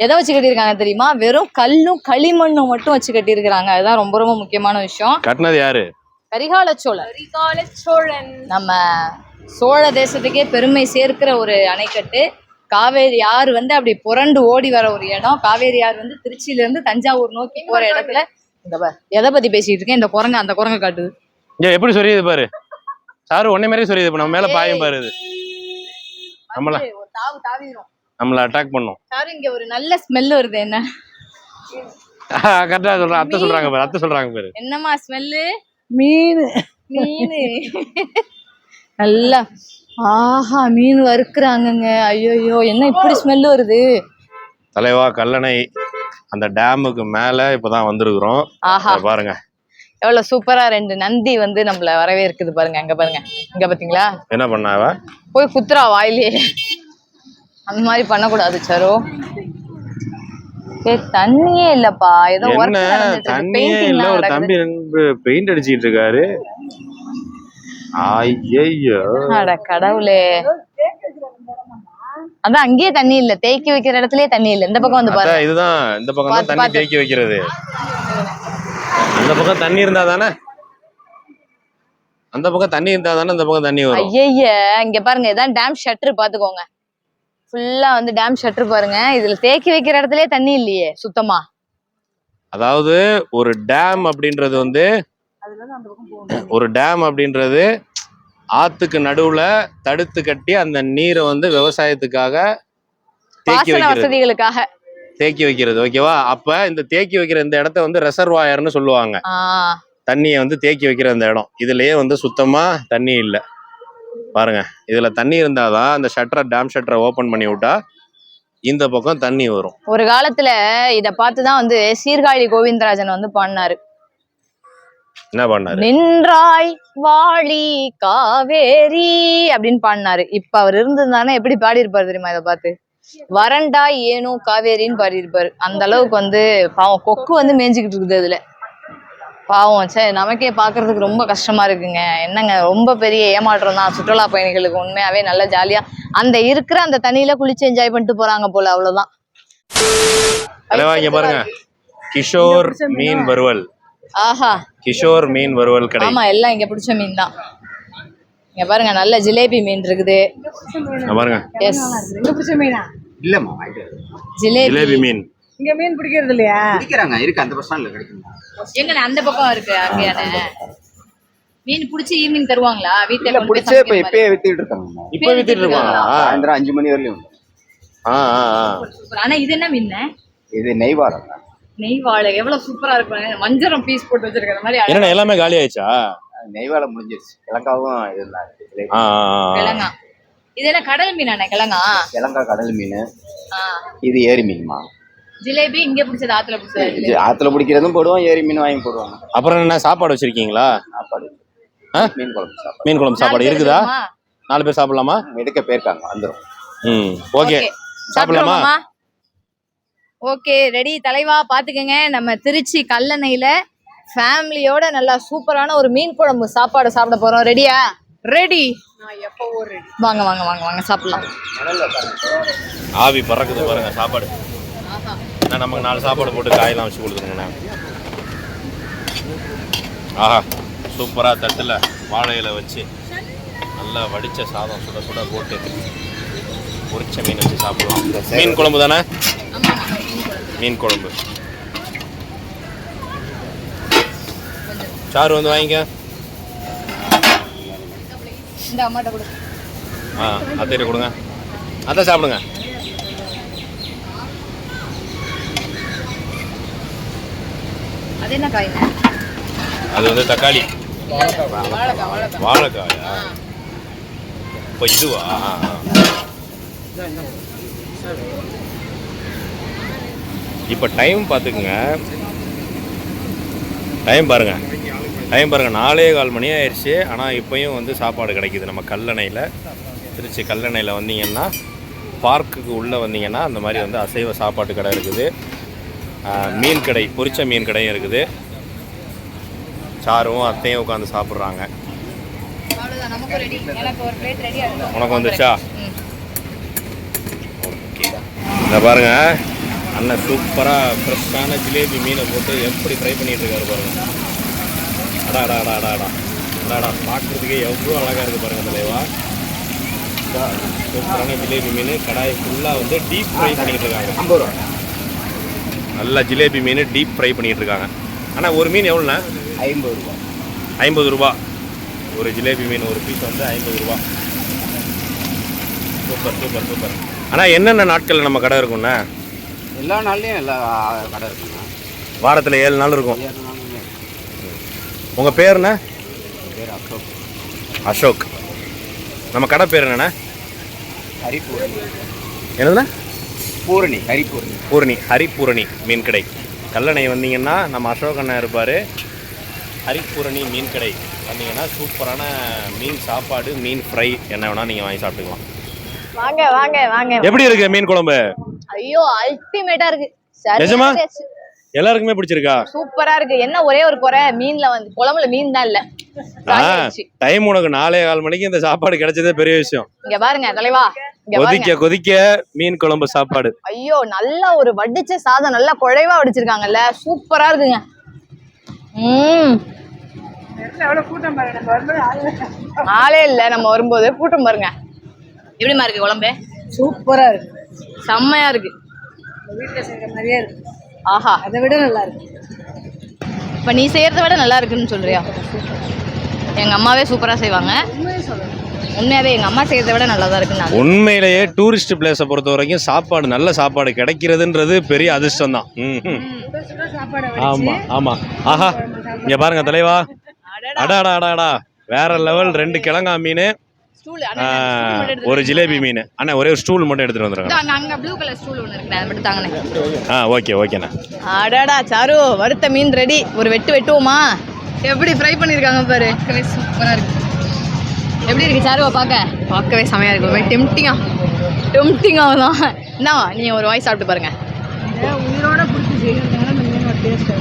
எதை வச்சு கட்டியிருக்காங்க தெரியுமா? வெறும் கல்லும் களிமண்ணும் மட்டும் வச்சு கட்டியிருக்கிறாங்க. அதுதான் ரொம்ப ரொம்ப முக்கியமான விஷயம். கட்டினது யாரு? கரிகால சோழன். நம்ம சோழ தேசத்துக்கே பெருமை சேர்க்கிற ஒரு அணைக்கட்டு. காவேரி ஆறு வந்து அப்படி புரண்டு ஓடி வர ஒரு இடம். காவேரி ஆறு வந்து திருச்சியில இருந்து தஞ்சாவூர் நோக்கி போற இடத்துல. இந்த பாரு எதை பத்தி பேசிட்டு இருக்கேன். இந்த குரங்கு அந்த குரங்க காட்டுது. எப்படி சொல்லியது பாரு. சாரு ஒன்னே மாதிரி சொல்லியது. இப்ப நம்ம மேல பாயும் பாரு. நம்மள அட்டாக் பண்ணும். சார் இங்க ஒரு நல்ல ஸ்மெல் வருது. என்ன கரெக்டா சொல்றேன். அத்தை சொல்றாங்க பாரு. என்னமா ஸ்மெல்லு? மீன் நல்லா. ஆஹா மீன் வறுக்குறாங்கங்க. ஐயோ என்ன இப்படி ஸ்மெல் வருது? தலைவா கல்லணை அந்த டேமுக்கு மேல இப்பதான் வந்திருக்கிறோம். பாருங்க எவ்வளவு சூப்பரா 2 நந்தி வந்து நம்மள வரவேற்குது பாருங்க. அங்க பாருங்க. இங்க பாத்தீங்களா என்ன பண்ணாவ? போய் குத்துறா வாயிலே. அந்த மாதிரி பண்ணக்கூடாது சரோ. தண்ணியே இல்லப்பா. ஏதோ தண்ணியே இல்ல. ஒரு தம்பி பெயிண்ட் அடிச்சிட்டு இருக்காரு. ஐயோ அட கடவுளே. அதான் அங்கேயே தண்ணி இல்ல. தேக்கி வைக்கிற இடத்துலயே தண்ணி இல்ல. இந்த பக்கம் வந்து பாருங்க. இதுதான் இந்த பக்கம் தான் தண்ணி தேக்கி வைக்கிறது. அந்த பக்கம் தண்ணி இருந்தா தானே இந்த பக்கம் தண்ணி வரும். ஐய இங்க பாருங்க. இதான் டேம் ஷட்டர். பாத்துக்கோங்க. ஃபுல்லா வந்து டேம் ஷட்டர் பாருங்க. இதுல தேக்கி வைக்கிற இடத்துலயே தண்ணி இல்லையே சுத்தமா. அதாவது ஒரு டேம் அப்படின்றது ஆத்துக்கு நடுவுல தடுத்து கட்டி அந்த நீரை வந்து விவசாயத்துக்காக தேக்கி வைக்கிறது. ஓகேவா? அப்ப இந்த தேக்கி வைக்கிற இந்த இடத்த வந்து ரெசர்வாயர்னு சொல்லுவாங்க. தண்ணியை வந்து தேக்கி வைக்கிற இந்த இடம். இதுலயே வந்து சுத்தமா தண்ணி இல்லை பாருங்க. இதுல தண்ணி இருந்தாதான் அந்த டேம் ஷட்டரை ஓபன் பண்ணி விட்டா இந்த பக்கம் தண்ணி வரும். ஒரு காலத்துல இத பார்த்துதான் வந்து சீர்காழி கோவிந்தராஜன் வந்து பாடினாரு. என்ன பண்ணாரு? நின்றாய் வாழி காவேரி அப்படின்னு பாடினாரு. இப்ப அவர் இருந்திருந்தானே எப்படி பாடி இருப்பாரு தெரியுமா? இதை பார்த்து வறண்டாய் ஏனோ காவேரின்னு பாடி இருப்பாரு. அந்த அளவுக்கு வந்து பாவம் கொக்கு வந்து மேய்ஞ்சிக்கிட்டு இருக்குது அதுல. பாவம் சே, நமக்கே பாக்குறதுக்கு ரொம்ப கஷ்டமா இருக்குங்க. என்னங்க, ரொம்ப பெரிய ஏமாற்றம் தான் சுற்றுலா பயணிகளுக்கு. உண்மையாவே நல்ல ஜாலியா அந்த இருக்கிற அந்த தண்ணியில குளிச்சு என்ஜாய் பண்ணிட்டு போறாங்க போல, அவ்வளவுதான். இங்க பாருங்க, கிஷோர் மீன் வறுவல். ஆஹா, கிஷோர் மீன் வறுவல் கடை. ஆமா, எல்லாம் இங்க பிடிச்ச மீன் தான். இங்க பாருங்க, நல்ல ஜிலேபி மீன் இருக்குது. பாருங்க, எஸ், எங்க பிடிச்ச மீனா? இல்லம்மா, ஜிலேபி மீன். இங்க மீன் பிடிக்கிறது இல்லையா? பிடிக்கிறாங்க, இருக்கு, அந்த பஸ் ஸ்டாண்ட்ல கிடைக்கும். எங்க அந்த பக்கம் இருக்கு அங்கேயான மீன் பிடிச்சி ஈவினிங் தருவாங்களா? வீட்டுல பிடிச்சே இப்ப இப்பயே வித்துட்டு இருக்காங்க. இப்ப வித்துட்டு இருக்காங்களா? சாயந்தரம் 5 மணி வரையிலும். ஆனா இது என்ன மீன்? இது நெய்வாரம். நெய்வாழை எவ்வளவு சூப்பரா இருக்கும். வஞ்சரம் பீஸ் போட்டு வச்சிருக்கிற மாதிரி. என்ன எல்லாமே காலி ஆயிடுச்சா? நெய்வாலை முடிஞ்சிருச்சு. கிழங்காவும் இதெல்லாம் கிழங்கா. இது என்ன கடல் மீனானே? கிழங்கா கடல் மீன். இது ஏரி மீன்மா. ஜிலேபி இங்க பிடிச்சது ஆத்துல பிடிச்சது. ஆத்துல பிடிக்கிறதும் போடுவோம், ஏரி மீன் வாங்கி போடுவாங்க. அப்புறம் என்ன சாப்பாடு வச்சிருக்கீங்களா? சாப்பாடு மீன் குழம்பு சாப்பாடு. மீன் குழம்பு சாப்பாடு இருக்குதா? 4 பேர் சாப்பிடலாமா? எடுக்க போயிருக்காங்க, வந்துடும். ஓகே, சாப்பிடலாமா? ஓகே, ரெடி தலைவா. பாத்துக்கங்க, நம்ம திருச்சி கல்லணையில ஃபேமிலியோட நல்லா சூப்பரான ஒரு மீன் குழம்பு சாப்பாடு சாப்பிட போறோம். ரெடியா? ரெடி. நான் எப்பவோ ரெடி. வாங்க வாங்க வாங்க வாங்க சாப்பிடலாம். ஆவி பறக்குது பாருங்க சாப்பாடு. நமக்கு 4 சாப்பாடு போட்டு காயெல்லாம் வச்சு கொடுத்துருங்கண்ணா. ஆஹா, சூப்பரா தட்டுல வாழையில வச்சு நல்லா வடிச்ச சாதம் சுட சுட போட்டு பொரிச்ச மீன் வச்சு சாப்பிடலாம். மீன் குழம்பு தானே? மீன் குழம்பு. சாரு வந்து வாங்கிக்க. இந்த அம்மாட்ட கொடு. அத்தையிட்ட கொடுங்க. அத்தை சாப்பிடுங்க. அது என்ன காய்? அது வந்து தக்காளி. வாழைக்காயா? இப்போ இதுவா? இப்போ டைம் பார்த்துக்குங்க. டைம் பாருங்க 4:15 மணி ஆயிடுச்சு. ஆனால் இப்போயும் வந்து சாப்பாடு கிடைக்கிது நம்ம கல்லணையில். திருச்சி கல்லணையில் வந்தீங்கன்னா பார்க்குக்கு உள்ளே வந்தீங்கன்னா அந்த மாதிரி வந்து அசைவ சாப்பாட்டு கடை இருக்குது. மீன் கடை, பொரிச்ச மீன் கடையும் இருக்குது. சாரும் அத்தையும் உட்காந்து சாப்பிட்றாங்க. உனக்கு வந்துச்சா? ஓகே, இந்த பாருங்க, அண்ணன் சூப்பராக ஃப்ரெஷ்ஷான ஜிலேபி மீனை போட்டு எப்படி ஃப்ரை பண்ணிட்டு இருக்காரு பாருங்க. அடாடா, பார்க்குறதுக்கே எவ்வளோ அழகாக இருக்குது பாருங்க தலைவா. சூப்பரான ஜிலேபி மீன் கடாய் ஃபுல்லாக வந்து டீப் ஃப்ரை பண்ணிட்டு இருக்காங்க. 50 ரூபா. நல்லா ஜிலேபி மீன் டீப் ஃப்ரை பண்ணிட்டு இருக்காங்க. ஆனால் ஒரு மீன் எவ்வளோண்ணா? 50 ரூபா. 50 ரூபா ஒரு ஜிலேபி மீன். ஒரு பீஸ் வந்து 50 ரூபா. சூப்பர். ஆனால் என்னென்ன நாட்களில் நம்ம கடை இருக்கும்ண்ணா? எல்லா நாள்லையும் எல்லா கடை இருக்குங்க. வாரத்தில் 7 நாள் இருக்கும். உங்கள் பேருண்ணா? பேர் அசோக். அசோக். நம்ம கடை பேர் என்னண்ணா? ஹரிபூரணி. என்னதுண்ணா? ஹரிபூரணி மீன் கடை. கல்லணை வந்தீங்கன்னா நம்ம அசோக் அண்ணா இருப்பார். ஹரிபூரணி மீன் கடை வந்தீங்கன்னா சூப்பரான மீன் சாப்பாடு, மீன் ஃப்ரை என்ன வேணால் நீங்கள் வாங்கி சாப்பிட்டுக்கலாம். வாங்க வாங்க வாங்க. எப்படி இருக்கு மீன் குழம்பு? ஐயோ, அல்டிமேட்டா இருக்கு. நிஜமா எல்லாருக்குமே பிடிச்சிருக்கா? சூப்பரா இருக்கு. என்ன ஒரே ஒரு குறை, மீன்ல வந்து குழம்புல மீன் தான் இல்ல. டைம் உனக்கு 4:15 மணிக்கு இந்த சாப்பாடு கிடைச்சதே பெரிய விஷயம். இங்க பாருங்க தலைவா, கொதிக்க மீன் குழம்பு சாப்பாடு. ஐயோ, நல்லா ஒரு வடிச்ச சாதம், நல்லா குழைவா வடிச்சிருக்காங்கல்ல, சூப்பரா இருக்குங்க. கூட்டம் பாருங்க. ஆளே இல்ல, நம்ம வரும்போது கூட்டம் பாருங்க. எப்படிமா இருக்கு குழம்பு? சூப்பரா இருக்கு, செம்மையா இருக்கு. வீட்டுல செய்யற மாதிரியே இருக்கு. ஆஹா, அதை விட நல்லா இருக்கு. இப்ப நீ செய்யறத விட நல்லா இருக்குன்னு சொல்றியா? எங்க அம்மாவே சூப்பரா செய்வாங்க. உண்மையாவே எங்க அம்மா செய்யறதை விட நல்லா தான் இருக்கு. உண்மையிலேயே டூரிஸ்ட் பிளேஸை பொறுத்த வரைக்கும் சாப்பாடு, நல்ல சாப்பாடு கிடைக்கிறதுன்றது பெரிய அதிர்ஷ்டம் தான். ஆமா. ஆஹா, இங்க பாருங்க தலைவா, அடாடா வேற லெவல். 2 கிழங்கா மீன், ஸ்டூல் ஒரு ஜிலேபி மீன் அண்ணா ஒரே ஒரு ஸ்டூல் மட்டும் எடுத்துட்டு வந்துருங்க. அங்க ப்ளூ கலர் ஸ்டூல் ஒன்று இருக்கு, அதை மட்டும் தாங்கண்ணே. ஓகேண்ணா. அடாடா சாரு, வறுத்த மீன் ரெடி. ஒரு வெட்டுவோமா? எப்படி ஃப்ரை பண்ணியிருக்காங்க பாரு, சூப்பராக இருக்கு. எப்படி இருக்கு சாருவா? பார்க்கவே செமையா இருக்கு. ஒரு டெம்டிங்காக தான். என்ன நீ ஒரு வாய் சாப்பிட்டு பாருங்க. உயிரோட பிடிச்சி செய்யறதுனால இந்த மீனோட டேஸ்ட்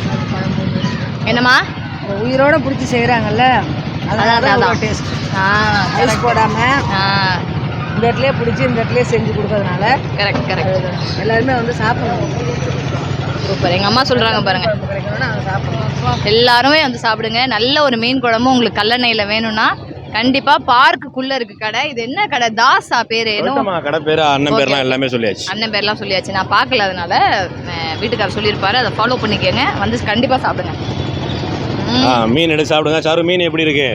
என்னம்மா? உயிரோட பிடிச்சி செய்கிறாங்கல்ல, அதான் டேஸ்ட். ஐஸ் போடாமல் இந்த இடத்துலயே பிடிச்சி இந்த இடத்துலயே செஞ்சு கொடுக்கறதுனால கரெக்ட் எல்லாருமே வந்து சாப்பிடணும். சூப்பர். எங்கள் அம்மா சொல்கிறாங்க பாருங்க, எல்லாருமே வந்து சாப்பிடுங்க. நல்ல ஒரு மீன் குழம்பு உங்களுக்கு கல்லெண்ணெயில் வேணும்னா கண்டிப்பாக பார்க்குள்ளே இருக்கு கடை. இது என்ன கடை? தாஸா பேர்? கடை பேர், அண்ணன் பேர்லாம் எல்லாமே சொல்லியாச்சு. அண்ணன் பேர்லாம் சொல்லியாச்சு. நான் பார்க்கல, அதனால வீட்டுக்காரர் சொல்லியிருப்பாரு, அதை ஃபாலோ பண்ணிக்கோங்க. வந்து கண்டிப்பாக சாப்பிடுங்க. மீன் எடுத்து சாப்பிடுங்க. சாரு மீன் எப்படி இருக்கு?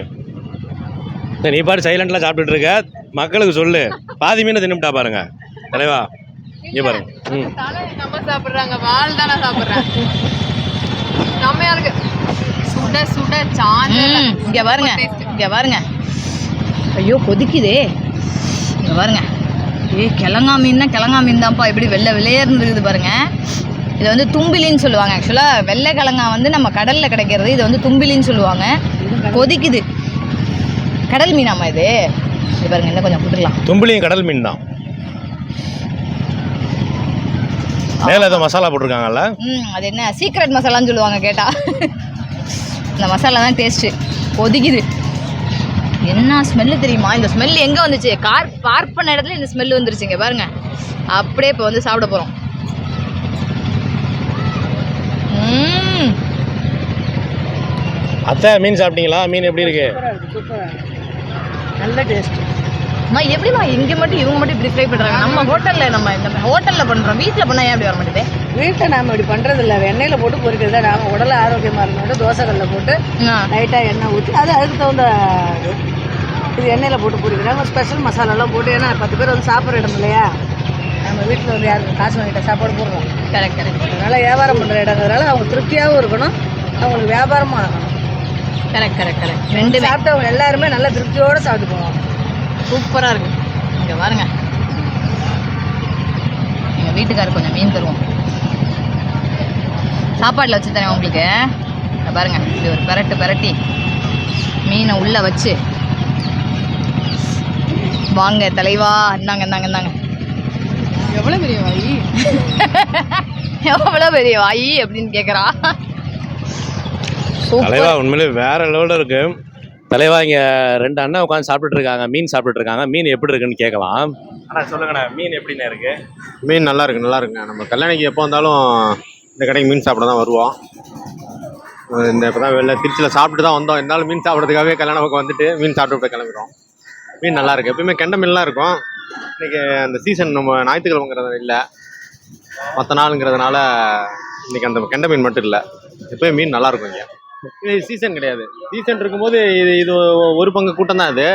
நீ பாட்டு சைலண்ட்லாம் சாப்பிட்டுட்டு இருக்க, மக்களுக்கு சொல்லு. பாதி மீனை தின்னுட்டா பாருங்க தலைவா, இங்கே பாருங்க. நம்ம சாப்பிட்றாங்க, வால் தானே சாப்பிட்றேன். செம்மையா இருக்கு. சுட சுட சாஞ்சல். இங்கே பாருங்க. ஐயோ கொதிக்குதே. இங்கே பாருங்க. கிழங்கா மீன் தான்ப்பா. எப்படி வெள்ளை வெள்ளையர்னு இருக்குது பாருங்க. இது வந்து தும்பிலின்னு சொல்லுவாங்க. ஆக்சுவலாக வெள்ளை கிழங்கா வந்து நம்ம கடலில் கிடைக்கிறது, இது வந்து தும்பிலின்னு சொல்லுவாங்க. கொதிக்குது. கடல் மீனாமா இது? பாருங்க, இன்னும் கொஞ்சம் போட்டுக்கலாம். தும்பிலியும் கடல் மீன் தான். மேலே ஏதோ மசாலா போட்டிருக்காங்கல்ல. அது என்ன சீக்ரெட் மசாலான்னு சொல்லுவாங்க கேட்டா. இந்த மசாலா தான் டேஸ்ட்டு. கொதிக்குது. என்ன ஸ்மெல்லு தெரியுமா? இந்த ஸ்மெல் எங்கே வந்துச்சு? பார்க் பண்ண இடத்துல இந்த ஸ்மெல் வந்துருச்சுங்க பாருங்க. அப்படியே இப்போ வந்து சாப்பிட போகிறோம். அத்தை மீன் சாப்பிட்டீங்களா? மீன் எப்படி இருக்கு? நல்ல டேஸ்ட். அம்மா எப்படிம்மா இங்கே மட்டும் இவங்க மட்டும் இப்படி ஃப்ரை பண்ணுறாங்க? நம்ம இந்த ஹோட்டலில் பண்ணுறோம், வீட்டில் பண்ணால் ஏன் அப்படி வர மாட்டேது? வீட்டில் நாம் இப்படி பண்ணுறது இல்லை. எண்ணெயில் போட்டு பொரிக்கிறது தான். நாம் உடலை ஆரோக்கியமாக இருக்கணும். தோசைக்கல்லில் போட்டு லைட்டாக எண்ணெய் ஊற்றி அதுக்கு தகுந்த இது எண்ணெயில் போட்டு பொரிக்கிறாங்க. ஸ்பெஷல் மசாலாலாம் போட்டு, ஏன்னா 10 பேர் வந்து சாப்பிட்ற இடம் இல்லையா, நம்ம வீட்டில் வந்து யாருக்கு காசு வாங்கிட்ட சாப்பாடு போடுறோம். கரெக்ட். அதனால் வியாபாரம் பண்ணுற இடங்கிறதுனால அவங்க திருப்தியாகவும் இருக்கணும், அவங்களுக்கு வியாபாரமும் ஆகணும். கரெக்ட். ரெண்டு சாப்பிட்டவங்க எல்லாருமே நல்லா திருப்தியோடு சாப்பிட்டு போவாங்க. சூப்பராக இருக்குது. இங்கே பாருங்க, எங்கள் வீட்டுக்காரர் கொஞ்சம் மீன் தருவோம். சாப்பாட்டில் வச்சு தரேன் உங்களுக்கு. இங்கே பாருங்கள், இப்படி ஒரு பெரட்டி மீனை உள்ளே வச்சு, வாங்க தலைவா, இந்தாங்க. எவ்வளோ பெரிய வாயி? எவ்வளோ பெரிய வாயி அப்படின்னு கேட்குறா. தலைவா உண்மையிலே வேற லெவலில் இருக்கு தலைவா. இங்கே 2 அண்ணன் உட்காந்து சாப்பிட்டுட்டு இருக்காங்க, மீன் சாப்பிட்டுட்டு இருக்காங்க. மீன் எப்படி இருக்குன்னு கேட்கலாம். ஆனால் சொல்லுங்கண்ணா, மீன் எப்படிண்ணே இருக்கு? மீன் நல்லா இருக்குங்க. நம்ம கல்யாணிக்கு எப்போ வந்தாலும் இந்த கடைக்கு மீன் சாப்பிட தான் வருவோம். இப்போ தான் வெளில திருச்சியில் சாப்பிட்டு தான் வந்தோம். இருந்தாலும் மீன் சாப்பிட்றதுக்காகவே கல்யாண பக்கம் வந்துட்டு மீன் சாப்பிட்டு போய் கிளம்பிடுவோம். மீன் நல்லா இருக்கு. எப்பயுமே கெண்டை மீன்லாம் இருக்கும். இன்னைக்கு அந்த சீசன் நம்ம ஞாயிற்றுக்கிழமைங்கிறது இல்லை, மற்ற நாளுங்கிறதுனால இன்னைக்கு அந்த கெண்டை மீன் மட்டும் இல்லை. எப்பயும் மீன் நல்லா இருக்கும். இங்கே இது சீசன் கிடையாது. சீசன் இருக்கும்போது இது ஒரு பங்கு கூட்டம் தான். இது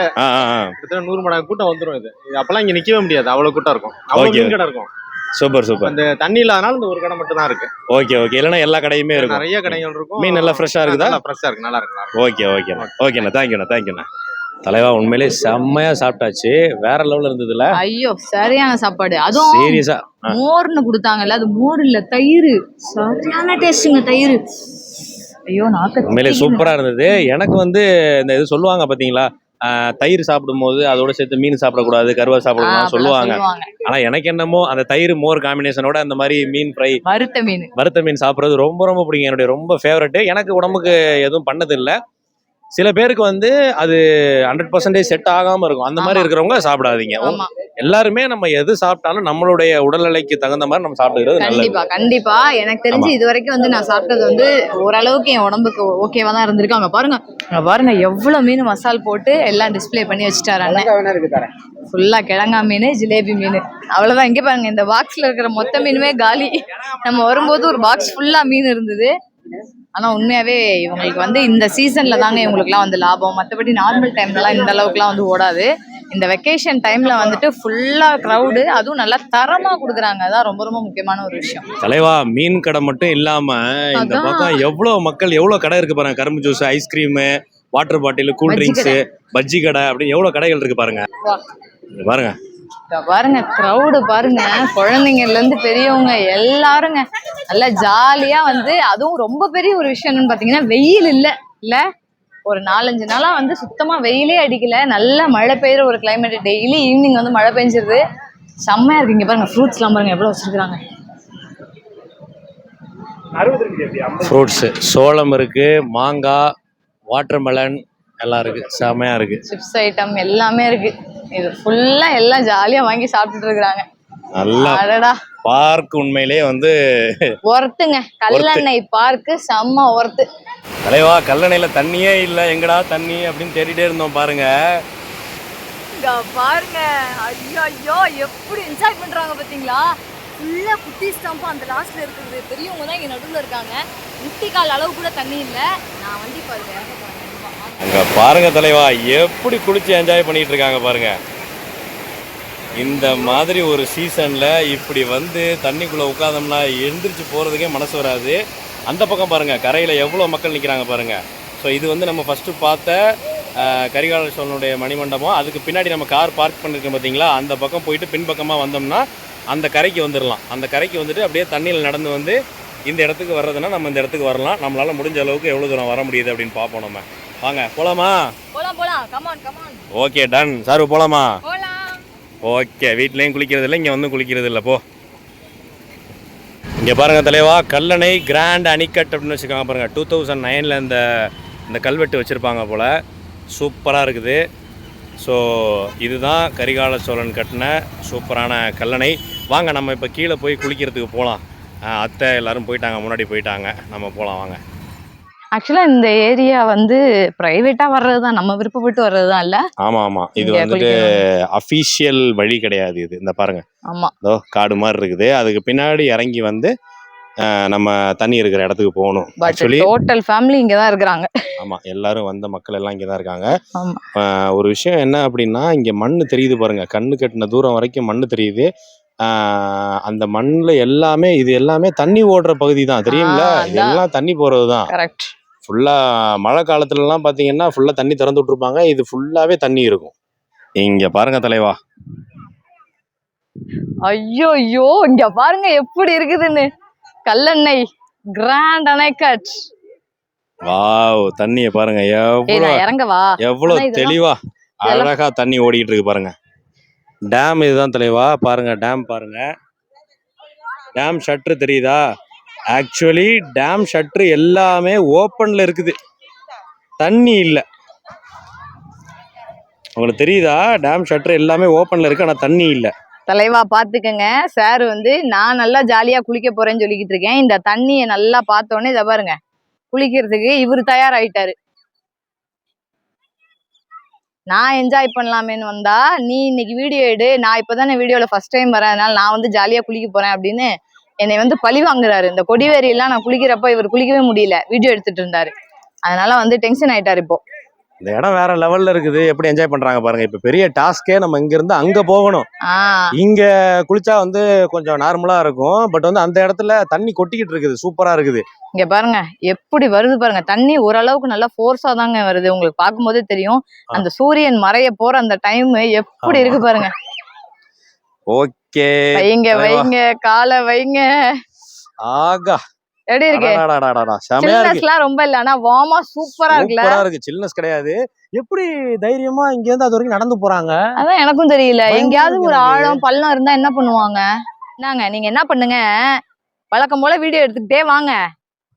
கிட்டத்தட்ட 100 மடங்கு கூட்டம் வந்துடும். இது அப்பெல்லாம் இங்கே நிற்கவே முடியாது, அவ்வளோ கூட்டம் இருக்கும். அவ்வளோ மீன் கடை இருக்கும். சூப்பர். அந்த தண்ணி இல்லாதனால இந்த ஒரு கடை மட்டும் தான் இருக்கு. ஓகே. இல்லைன்னா எல்லா கடையுமே இருக்கும், நிறைய கடைகள் இருக்கும். மீன் நல்லா ஃப்ரெஷ்ஷாக இருக்குதா? ஃப்ரெஷ்ஷாக இருக்கு, நல்லா இருக்கு. ஓகேண்ணா. தேங்க்யூண்ணா. தலைவா உண்மையிலே செம்மையா சாப்பிட்டாச்சு. வேற லெவல்ல இருந்ததுல. ஐயோ சரியான சாப்பாடு. அதுவும் சீரியஸா மோர்னு கொடுத்தாங்கல்ல, அது மோர் இல்ல தயிர். சரியான டேஸ்ட்டுங்க தயிர். ஐயோ நாக்கு உண்மையிலே சூப்பரா இருந்தது. எனக்கு வந்து இந்த இது சொல்லுவாங்க பாத்தீங்களா, தயிர் சாப்பிடும்போது அதோட சேர்த்து மீன் சாப்பிடக்கூடாது, கருவாடு சாப்பிடக்கூடாது சொல்லுவாங்க. ஆனா எனக்கு என்னமோ அந்த தயிர் மோர் காம்பினேஷனோட அந்த மாதிரி மீன் ஃப்ரை, வறுத்த மீன் சாப்பிட்றது ரொம்ப ரொம்ப பிடிக்கும். என்னுடைய ரொம்ப ஃபேவரட். எனக்கு உடம்புக்கு எதுவும் பண்ணது இல்லை. சில பேருக்கு வந்து அது 100% செட் ஆகாம இருக்கும். அந்த மாதிரி இருக்கிறவங்க சாப்பிடாதீங்க. எல்லாருமே நம்ம எது சாப்பிட்டாலும் நம்மளுடைய உடல்நிலைக்கு தகுந்த மாதிரி நம்ம சாப்பிடுறது கண்டிப்பா. எனக்கு தெரிஞ்சு இது வரைக்கும் வந்து நான் சாப்பிட்டது வந்து ஓரளவுக்கு என் உடம்புக்கு ஓகேவா தான் இருந்திருக்கு. அங்க பாருங்க எவ்வளவு மீன் மசால் போட்டு எல்லாம் டிஸ்பிளே பண்ணி வச்சுட்டாரு அண்ணன். ஃபுல்லா கிழங்கா மீன், ஜிலேபி மீன், அவ்வளவுதான். இங்க பாருங்க, இந்த பாக்ஸ்ல இருக்கிற மொத்த மீனுமே காலி. நம்ம வரும்போது ஒரு பாக்ஸ் ஃபுல்லா மீன் இருந்தது. ஆனா உண்மையாவே இவங்களுக்கு வந்து இந்த சீசன்ல தாங்க இவங்களுக்குலாம் வந்து லாபம். மற்றபடி நார்மல் டைம்லலாம் இந்த அளவுக்குலாம் வந்து ஓடாது. இந்த வெக்கேஷன் டைம்ல வந்துட்டு ஃபுல்லா க்ரௌடு, அதுவும் நல்லா தரமா கொடுக்குறாங்க. அதான் ரொம்ப ரொம்ப முக்கியமான ஒரு விஷயம். தலைவா மீன் கடை மட்டும் இல்லாம இந்த பக்கம் எவ்வளவு மக்கள், எவ்வளவு கடை இருக்கு பாருங்க. கரும்பு juice, ice cream, water bottle, cool bajji drinks, bajji கடை அப்படின்னு எவ்வளவு கடைகள் இருக்கு பாருங்க. இங்க பாருங்க, இங்க பாருங்க கிரௌடு பாருங்க, குழந்தைங்கள்ல இருந்து பெரியவங்க எல்லாருங்க நல்லா ஜாலியா வந்து, அதுவும் ரொம்ப பெரிய ஒரு விஷயம் என்னன்னு பாத்தீங்கன்னா வெயில் இல்ல ஒரு 4-5 நாளா வந்து சுத்தமா வெயிலே அடிக்கல, நல்ல மழை பெய்யுற ஒரு கிளைமேட். டெய்லி ஈவினிங் வந்து மழை பெஞ்சிருது, செம்மையா இருக்கு. இங்க பாருங்க ஃப்ரூட்ஸ்லாம் பாருங்க எவ்வளவு வச்சிருக்காங்க. ஃப்ரூட்ஸ் சோளம் இருக்கு, மாங்காய், வாட்டர்மெலன் எல்லாம் இருக்கு, செமையா இருக்கு. சிப்ஸ் ஐட்டம் எல்லாமே இருக்கு. இது ஃபுல்லா எல்லாம் ஜாலியா வாங்கி சாப்பிட்டுட்டு இருக்காங்க. நல்லா அடடா பார்க் உண்மையிலேயே வந்து ஒர்த்துங்க, கல்லணை பார்க்கு செம்ம ஒர்த்து. தலைவா, கல்லணையில தண்ணியே இல்ல, எங்கடா தண்ணி அப்படின்னு தேடிட்டே இருந்தோம் பாருங்க. இங்க பாருங்க, ஐயோ எப்படி என்ஜாய் பண்றாங்க பாத்தீங்களா. ஃபுல்லா குட்டி ஸ்டாம்பா அந்த லாஸ்ட்ல இருக்குது, பெரியவங்க தான் இங்க நடுவுல இருக்காங்க. முட்டி கால் அளவு கூட தண்ணி இல்ல. நான் வண்டி பாருங்க அங்க பாருங்க தலைவா, எப்படி குளிச்சு என்ஜாய் பண்ணிட்டு இருக்காங்க பாருங்க. இந்த மாதிரி ஒரு சீசன்ல இப்படி வந்து தண்ணிக்குள்ள உட்காந்தோம்னா எழுந்திரிச்சு போறதுக்கே மனசு வராது. அந்த பக்கம் பாருங்க, கரையில எவ்வளவு மக்கள் நிக்கிறாங்க பாருங்க. ஸோ இது வந்து நம்ம ஃபர்ஸ்ட் பார்த்த கரிகால சோழனுடைய மணிமண்டபம். அதுக்கு பின்னாடி நம்ம கார் பார்க் பண்ணிருக்கோம் பார்த்தீங்களா, அந்த பக்கம் போயிட்டு பின்பக்கமாக வந்தோம்னா அந்த கரைக்கு வந்துடலாம். அந்த கரைக்கு வந்துட்டு அப்படியே தண்ணியில் நடந்து வந்து இந்த இடத்துக்கு வர்றதுன்னா நம்ம இந்த இடத்துக்கு வரலாம். நம்மளால முடிஞ்ச அளவுக்கு எவ்வளோ தூரம் வர முடியுது அப்படின்னு பார்ப்போம். நம்ம வாங்க போலாமா? போலாம் come on come on. Okay done sir, போலாமா? போலாம். ஓகே, வீட்லேயும் குளிக்கிறது இல்லை, இங்கே வந்து குளிக்கிறது இல்லை. போ. இங்கே பாருங்க தலைவா, கல்லணை கிராண்ட் அணிக்கட் அப்படின்னு வச்சுருக்காங்க பாருங்க. 2009 இந்த கல்வெட்டு வச்சுருப்பாங்க போல். சூப்பராக இருக்குது. ஸோ இதுதான் கரிகால சோழன் கட்டின சூப்பரான கல்லணை. வாங்க நம்ம இப்போ கீழே போய் குளிக்கிறதுக்கு போகலாம். அத்தை எல்லாரும் போயிட்டாங்க, முன்னாடி போயிட்டாங்க, நம்ம போகலாம் வாங்க. ஆக்சுவலாக இந்த ஏரியா வந்து ப்ரைவேட்டாக வர்றது தான், நம்ம விருப்பப்பட்டு வர்றது தான் இல்லை. ஆமாம், இது இங்க வந்துட்டு அஃபீஷியல் வழி கிடையாது இது. இந்த பாருங்க, ஆமாம், அதோ காடு மாதிரி இருக்குது. அதுக்கு பின்னாடி இறங்கி வந்து நம்ம தண்ணி இருக்கிற இடத்துக்கு போகணும். ஆக்சுவலி டோட்டல் ஃபேமிலி இங்கே தான் இருக்கிறாங்க. ஆமாம், எல்லாரும் வந்த மக்கள் எல்லாம் இங்கே தான் இருக்காங்க. ஆமாம், ஒரு விஷயம் என்ன அப்படின்னா, இங்கே மண் தெரியுது பாருங்க, கண்ணு கட்டின தூரம் வரைக்கும் மண் தெரியுது. அந்த மண்ணில் எல்லாமே இது எல்லாமே தண்ணி ஓடுற பகுதி தான், தெரியுங்களா? இதெல்லாம் தண்ணி போகிறது தான். கரெக்ட். ஃபுல்லாக மழை காலத்துலலாம் பார்த்தீங்கன்னா ஃபுல்லாக தண்ணி திறந்து விட்ருப்பாங்க. இது ஃபுல்லாகவே தண்ணி இருக்கும். இங்கே பாருங்க தலைவா, ஐயோ இங்க பாருங்க எப்படி இருக்குதுன்னு. கல்லணை கிராண்ட் அணைக்கட். வாவ், தண்ணியை பாருங்க எவ்வளவு தெளிவா அழகா தண்ணி ஓடிட்டு இருக்கு பாருங்க. டேம் இதுதான் தலைவா, பாருங்க டேம் பாருங்க. டேம் ஷட்டர் தெரியுதா? ஆக்சுவலி டேம் ஷட்டர் எல்லாமே ஓப்பன்ல இருக்குது, தண்ணி இல்லை. உங்களுக்கு தெரியுதா? டேம் ஷட்டர் எல்லாமே ஓப்பன்ல இருக்கு, ஆனா தண்ணி இல்லை. தலைவா பாத்துக்கங்க, சார் வந்து நான் நல்லா ஜாலியா குளிக்க போறேன்னு சொல்லிக்கிட்டு இருக்கேன். இந்த தண்ணியை நல்லா பார்த்தோன்னே இதை பாருங்க, குளிக்கிறதுக்கு இவர் தயாராயிட்டாரு. நான் என்ஜாய் பண்ணலாமேன்னு வந்தா, நீ இன்னைக்கு வீடியோ எடு, நான் இப்பதானே வீடியோல ஃபர்ஸ்ட் டைம் வரேன், அதனால நான் வந்து ஜாலியா குளிக்க போறேன் அப்படின்னு என்னை வந்து பழி வாங்குறாரு. இந்த கொடிவேரி எல்லாம் நான் குளிக்கிறப்ப இவர் குளிக்கவே முடியல, வீடியோ எடுத்துட்டு இருந்தாரு. அதனால வந்து டென்ஷன் ஆயிட்டாரு. இப்போ இந்த இடம் வேற லெவல்ல இருக்குது, எப்படி என்ஜாய் பண்றாங்க பாருங்க. இப்ப பெரிய டாஸ்கே நம்ம இங்க இருந்து அங்க போகணும். இங்க குளிச்சா வந்து கொஞ்சம் நார்மலா இருக்கும், பட் வந்து அந்த இடத்துல தண்ணி கொட்டிக்கிட்டு இருக்குது, சூப்பரா இருக்குது. இங்க பாருங்க எப்படி வருது பாருங்க, தண்ணி ஓரளவுக்கு நல்லா ஃபோர்ஸா தாங்க வருது. உங்களுக்கு பார்க்கும்போதே தெரியும், அந்த சூரியன் மறைய போற அந்த டைம் எப்படி இருக்கு பாருங்க. ஓகே, வைங்க காலை வைங்க. ஆகா, எப்படி இருக்கு? சில்னஸ்லாம் ரொம்ப இல்ல, ஆனா வார்மா சூப்பரா இருக்குல. சூப்பரா இருக்கு, சில்னஸ் கிடையாது. எப்படி தைரியமா இங்க இருந்து அது வரைக்கும் நடந்து போறாங்க? அதான் எனக்கும் தெரியல. எங்கயாவது ஒரு ஆழம் பள்ளம் இருந்தா என்ன பண்ணுவாங்க? என்னங்க நீங்க என்ன பண்ணுங்க, வழக்கம் போல வீடியோ எடுத்துக்கிட்டே வாங்க,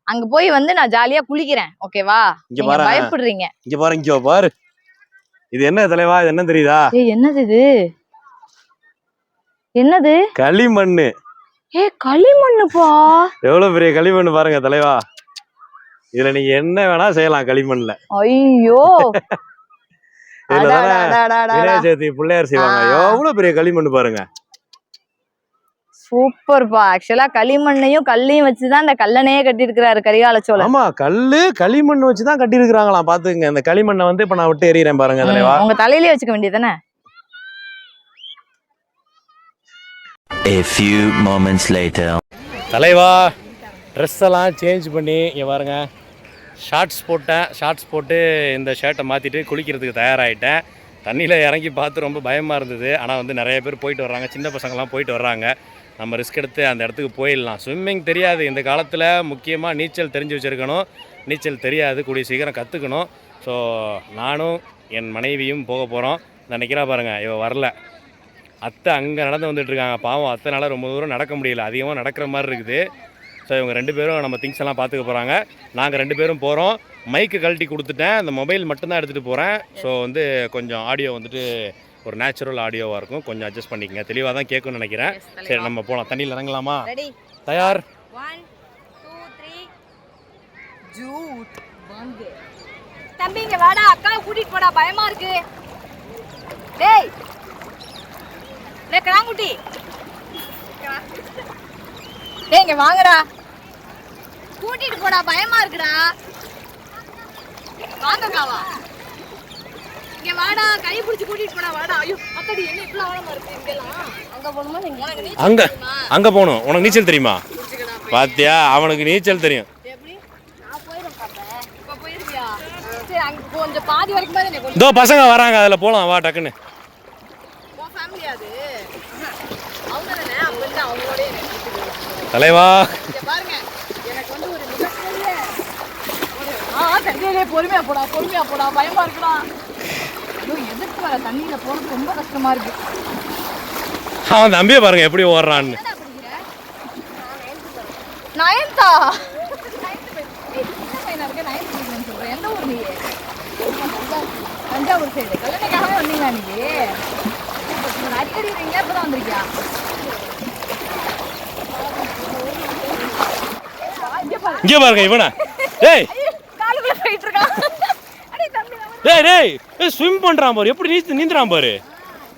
அங்க போய் வந்து நான் ஜாலியா குளிக்கிறேன், ஓகேவா? நீங்க பயப்படுறீங்க. இங்க பாரு, இது என்ன தலைவா? இது என்ன தெரியுதா? என்னது இது? என்னது? களிமண்ணு. களிமண்ணுப்பா, எவ்வளவு பெரிய களிமண் பாருங்க தலைவா. இதுல நீங்க என்ன வேணா செய்யலாம் களிமண்ல. ஐயோ, சேர்த்து பிள்ளையார் செய்வாங்க, எவ்வளவு பெரிய களிமண் பாருங்க. சூப்பர்ப்பா. ஆக்சுவலா களிமண்ணையும் கல்லையும் வச்சுதான் இந்த கல்லணையே கட்டி இருக்கிறாரு கரிகால சோழன். ஆமா, களிமண் வச்சுதான் கட்டி இருக்கிறாங்களாம். பாத்துங்க, இந்த களிமண்ணை வந்து இப்ப நான் விட்டு எறிகிறேன் பாருங்க தலைவா. உங்க தலையிலே வச்சுக்க வேண்டியதானே. A few moments later. தலைவா, ட்ரெஸ் எல்லாம் சேஞ்ச் பண்ணி இங்க பாருங்க, ஷார்ட்ஸ் போட்டு இந்த ஷர்ட்டை மாற்றிட்டு குளிக்கிறதுக்கு தயாராகிட்டேன். தண்ணியில் இறங்கி பார்த்து ரொம்ப பயமாக இருந்தது. ஆனால் வந்து நிறைய பேர் போயிட்டு வர்றாங்க, சின்ன பசங்கள்லாம் போயிட்டு வர்றாங்க. நம்ம ரிஸ்க் எடுத்து அந்த இடத்துக்கு போயிடலாம். ஸ்விம்மிங் தெரியாது இந்த காலத்தில், முக்கியமாக நீச்சல் தெரிஞ்சு வச்சுருக்கணும். நீச்சல் தெரியாது, கூடிய சீக்கிரம் கற்றுக்கணும். ஸோ நானும் என் மனைவியும் போக போகிறோம். நினைக்கிறா பாருங்கள், இவ வரல. அத்தை அங்கே நடந்து வந்துட்டுருக்காங்க. பாவம், அத்தைனால ரொம்ப தூரம் நடக்க முடியல, அதிகமாக நடக்கிற மாதிரி இருக்குது. ஸோ இவங்க 2 பேரும் நம்ம திங்ஸ் எல்லாம் பார்த்துக்க போகிறாங்க. நாங்கள் 2 பேரும் போகிறோம். மைக்கு கழட்டி கொடுத்துட்டேன், அந்த மொபைல் மட்டும்தான் எடுத்துகிட்டு போகிறேன். ஸோ வந்து கொஞ்சம் ஆடியோ வந்துட்டு ஒரு நேச்சுரல் ஆடியோவாக இருக்கும், கொஞ்சம் அட்ஜஸ்ட் பண்ணிக்கங்க. தெளிவாக தான் கேட்கும்னு நினைக்கிறேன். சரி, நம்ம போகலாம். தண்ணியில் இறங்கலாமா? தயார்? 1 2 3 ஜூட் வாங்க. தம்பி இங்க வாடா, அக்காவை கூட்டிட்டு போடா, பயமா இருக்கு. டேய் டேய் கிராங்குட்டி, டேய் இங்க வாங்கடா, கூட்டிட்டு போடா, பயமா இருக்குடா. வாங்க காவா, இங்க வாடா, கை பிடிச்சி கூட்டிட்டு போடா, வாடா. ஐயோ அத்தடி, என்ன இவ்ளோ ஆழமா இருக்கு இங்கலாம்? அங்க போணுமா? அங்கே போகணும். உனக்கு நீச்சல் தெரியுமா? பாத்தியா, அவனுக்கு நீச்சல் தெரியும். எப்படி? நான் போயிடும் பாப்பா. இப்ப போயிருக்கியா? சரி, அங்க கொஞ்சம் பாதி வரைக்கும் பாரு. நீ இதோ பசங்க வராங்க, அதில் போகலாம், வா டக்குன்னு. உன் ஃபேமிலி அது? அவங்க தானே, அப்ப வந்து அவங்களோடயே தலைவா பாருங்க. எனக்கு வந்து ஒரு மிகப்பெரிய தண்ணியிலே பொறுமையா போடா, பயமா இருக்குடா. ஐயோ, எதிர்த்து வர தண்ணியில போறது ரொம்ப கஷ்டமா இருக்கு. அவன் தம்பியை பாருங்க எப்படி ஓடுறான்னு. நயன்தா சொல்றேன். எந்த ஊர் நீ? தஞ்சாவூர் சைடு. கல்யாணக்காகவே வந்தீங்களா நீங்க? அடிக்கடி வரீங்க, இப்பதான் வந்திருக்கியா? இங்கே பாருங்க இவனை. டேய் காலுக்குள்ள போயிட்டு இருக்கான். டேய் ஸ்விம் பண்றான் பாரு, எப்படி நீந்துறான் பாரு.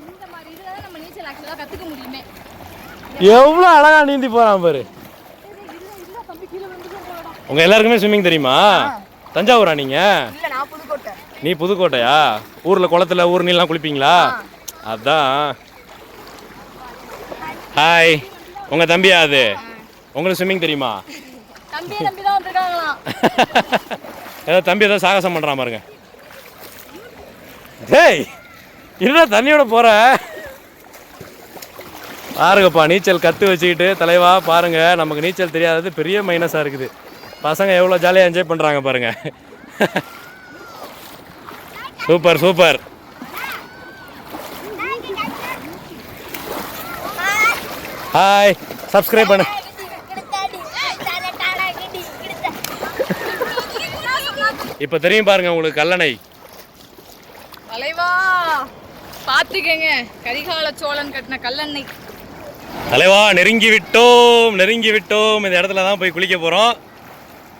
இந்த மாதிரி இதுல நம்ம நீச்சல் ஆக்சுவலா கத்துக்க முடியுமே. எவ்வளோ அழகா நீந்தி போறான் பாரு. உங்க எல்லாருக்குமே ஸ்விம்மிங் தெரியுமா? தஞ்சாவூரா நீங்க? இல்ல, நான் புதுக்கோட்டை. நீ புதுக்கோட்டையா? ஊர்ல குளத்துல ஊர் நீலாம் குளிப்பீங்களா? அதான். ஹாய், உங்க தம்பியா அது? உங்களுக்கு ஸ்விம்மிங் தெரியுமா? தம்பியை நம்பி தான் வந்திருக்காங்களாம். ஏதோ தம்பி ஏதோ சாகசம் பண்றான் பாருங்க. டேய் என்ன தண்ணியோட போற? பாருங்கப்பா, நீச்சல் கற்று வச்சுக்கிட்டு தலைவா பாருங்க. நமக்கு நீச்சல் தெரியாதது பெரிய மைனஸாக இருக்குது. பசங்க எவ்வளோ ஜாலியாக என்ஜாய் பண்ணுறாங்க பாருங்க. Super super. ஹாய், சப்ஸ்கிரைப் பண்ணு. இப்போ தெரியும் பாருங்க உங்களுக்கு கல்லணை. தலைவா பாத்துக்கங்க, கரிகால சோழன் கட்டின கல்லணை. தலைவா நெருங்கி விட்டோம். இந்த இடத்துல தான் போய் குளிக்க போகிறோம்.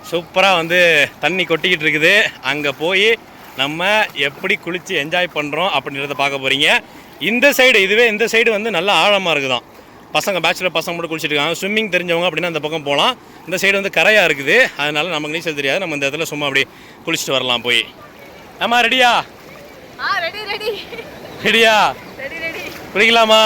சூப்பராக வந்து தண்ணி கொட்டிக்கிட்டு இருக்குது. அங்கே போய் நம்ம எப்படி குளித்து என்ஜாய் பண்ணுறோம் அப்படின்றத பார்க்க போகிறீங்க. இந்த சைடு வந்து நல்லா ஆழமாக இருக்குதான். பசங்க பேச்சுலர் பசங்க மட்டும் குளிச்சுட்டு இருக்காங்க. ஸ்விம்மிங் தெரிஞ்சவங்க அப்படின்னா அந்த பக்கம் போகலாம். இந்த சைடு வந்து கரையாக இருக்குது, அதனால நமக்கு நீச்சல் தெரியாது. நம்ம இந்த இடத்துல சும்மா அப்படி குளிச்சுட்டு வரலாம் போய். ஆமாம், ரெடியா? ரெடியா? குளிக்கலாமா?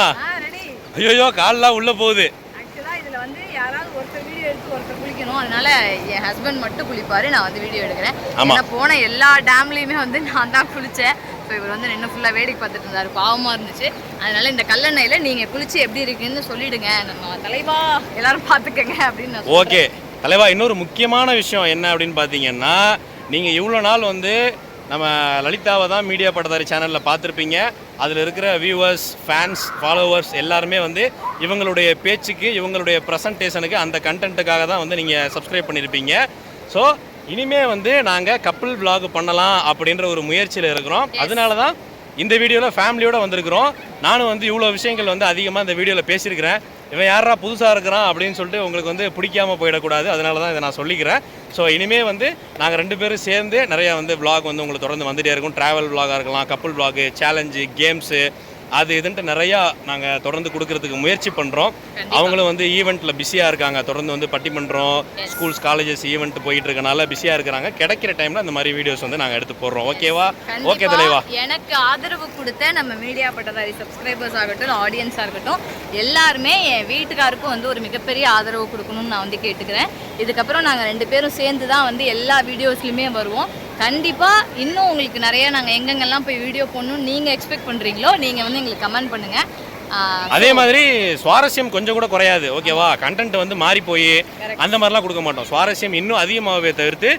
ஐயோ கால்லாம் உள்ளே போகுது. ஆக்சுவலாக இதில் வந்து யாராவது ஒருத்தர் வீடியோ எடுத்து ஒருத்தர் குளிக்கணும். அதனால என் ஹஸ்பண்ட் மட்டும் குளிப்பாரு, நான் வந்து வீடியோ எடுக்கிறேன். ஏன்னா போன எல்லா டேம்லேயுமே வந்து நான் தான் குளித்தேன். ஸோ இவர் வந்து நின்று ஃபுல்லாக வேடிக்கை பார்த்துட்டு இருந்தார், பாவமாக இருந்துச்சு. அதனால இந்த கல்லணையில் நீங்கள் குளிச்சு எப்படி இருக்குன்னு சொல்லிடுங்க. நம்ம தலைவா எல்லாரும் பார்த்துக்கங்க அப்படின்னு. ஓகே தலைவா, இன்னொரு முக்கியமான விஷயம் என்ன அப்படின்னு பார்த்தீங்கன்னா, நீங்கள் இவ்வளோ நாள் வந்து நம்ம லலிதாவை தான் மீடியா பட்டதாரி சேனலில் பார்த்துருப்பீங்க. அதில் இருக்கிற வியூவர்ஸ், ஃபேன்ஸ், ஃபாலோவர்ஸ் எல்லாருமே வந்து இவங்களுடைய பேச்சுக்கு, இவங்களுடைய ப்ரெசன்டேஷனுக்கு, அந்த கண்டென்ட்டுக்காக தான் வந்து நீங்கள் சப்ஸ்கிரைப் பண்ணியிருப்பீங்க. ஸோ இனிமே வந்து நாங்கள் கப்பிள் vlog பண்ணலாம் அப்படின்ற ஒரு முயற்சியில் இருக்கிறோம். அதனால தான் இந்த வீடியோவில் ஃபேமிலியோடு வந்திருக்கிறோம். நானும் வந்து இவ்வளோ விஷயங்கள் வந்து அதிகமாக இந்த வீடியோவில் பேசியிருக்கிறேன். இவன் யாரா புதுசாக இருக்கிறான் அப்படின்னு சொல்லிட்டு உங்களுக்கு வந்து பிடிக்காமல் போயிடக்கூடாது, அதனால தான் இதை நான் சொல்லிக்கிறேன். ஸோ இனிமேல் வந்து நாங்கள் 2 பேரும் சேர்ந்து நிறையா வந்து vlog வந்து உங்களுக்கு தொடர்ந்து வந்துகிட்டே இருக்கும். ட்ராவல் vlog-ஆக இருக்கலாம், கப்புள் vlog, சேலஞ்சு, கேம்ஸு, அது இதுன்ட்டு நிறையா நாங்கள் தொடர்ந்து கொடுக்கறதுக்கு முயற்சி பண்ணுறோம். அவங்களும் வந்து ஈவெண்ட்டில் பிஸியாக இருக்காங்க. தொடர்ந்து வந்து பட்டிமன்றம், ஸ்கூல்ஸ், காலேஜஸ் ஈவெண்ட் போயிட்டு இருக்கனால பிஸியாக இருக்கிறாங்க. கிடைக்கிற டைமில் அந்த மாதிரி வீடியோஸ் வந்து நாங்கள் எடுத்து போடுறோம். ஓகேவா? ஓகே தலைவா. எனக்கு ஆதரவு கொடுத்த நம்ம மீடியா பட்டதாரி சப்ஸ்கிரைபர்ஸ் ஆகட்டும், ஆடியன்ஸாக இருக்கட்டும், எல்லாருமே என் வீட்டுக்காருக்கும் வந்து ஒரு மிகப்பெரிய ஆதரவு கொடுக்கணும்னு நான் வந்து கேட்டுக்கிறேன். இதுக்கப்புறம் நாங்கள் 2 பேரும் சேர்ந்து தான் வந்து எல்லா வீடியோஸ்லையுமே வருவோம். கண்டிப்பாக இன்னும் உங்களுக்கு நிறைய நாங்கள் எங்கெங்கெல்லாம் போய் வீடியோ போடணும்னு நீங்கள் எக்ஸ்பெக்ட் பண்ணுறீங்களோ நீங்கள் வந்து எங்களுக்கு கமெண்ட் பண்ணுங்கள். அதே மாதிரி சுவாரஸ்யம் கொஞ்சம் கூட குறையாது. ஓகேவா? கண்டென்ட் வந்து மாறி போய் அந்த மாதிரிலாம் கொடுக்க மாட்டோம். சுவாரஸ்யம் இன்னும் அதிகமாகவே தவிர்த்து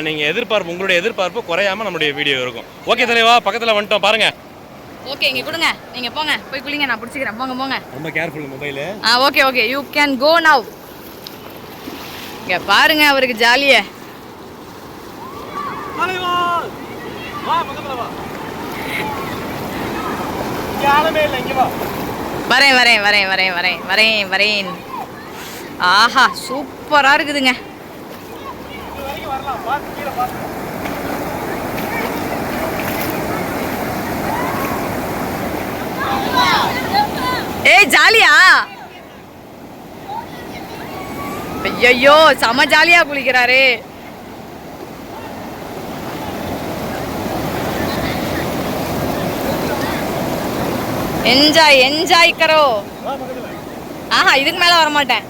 நீங்கள் எதிர்பார்ப்பு, உங்களுடைய எதிர்பார்ப்பு குறையாமல் நம்மளுடைய வீடியோ இருக்கும். ஓகே தலைவா, பக்கத்தில் வந்துட்டோம் பாருங்க. ஓகே, இங்கே கொடுங்க, நீங்கள் போங்க, போய் குளிங்க, நான் பிடிச்சிக்கிறேன். போங்க போங்க. ரொம்ப careful mobile. Okay okay, you can go now. இங்கே பாருங்க அவருக்கு ஜாலியே. வரேன் வரேன் வரேன் வரேன் வரேன் வரேன் வரேன். ஆஹா, சூப்பராக இருக்குதுங்க. ஏய் ஜாலியா? ஐயோ, செம ஜாலியா குளிக்கிறாரு. என்ஜாய் என்ஜாய் கரோ. ஆஹா, இதுக்கு மேல வர மாட்டேன்.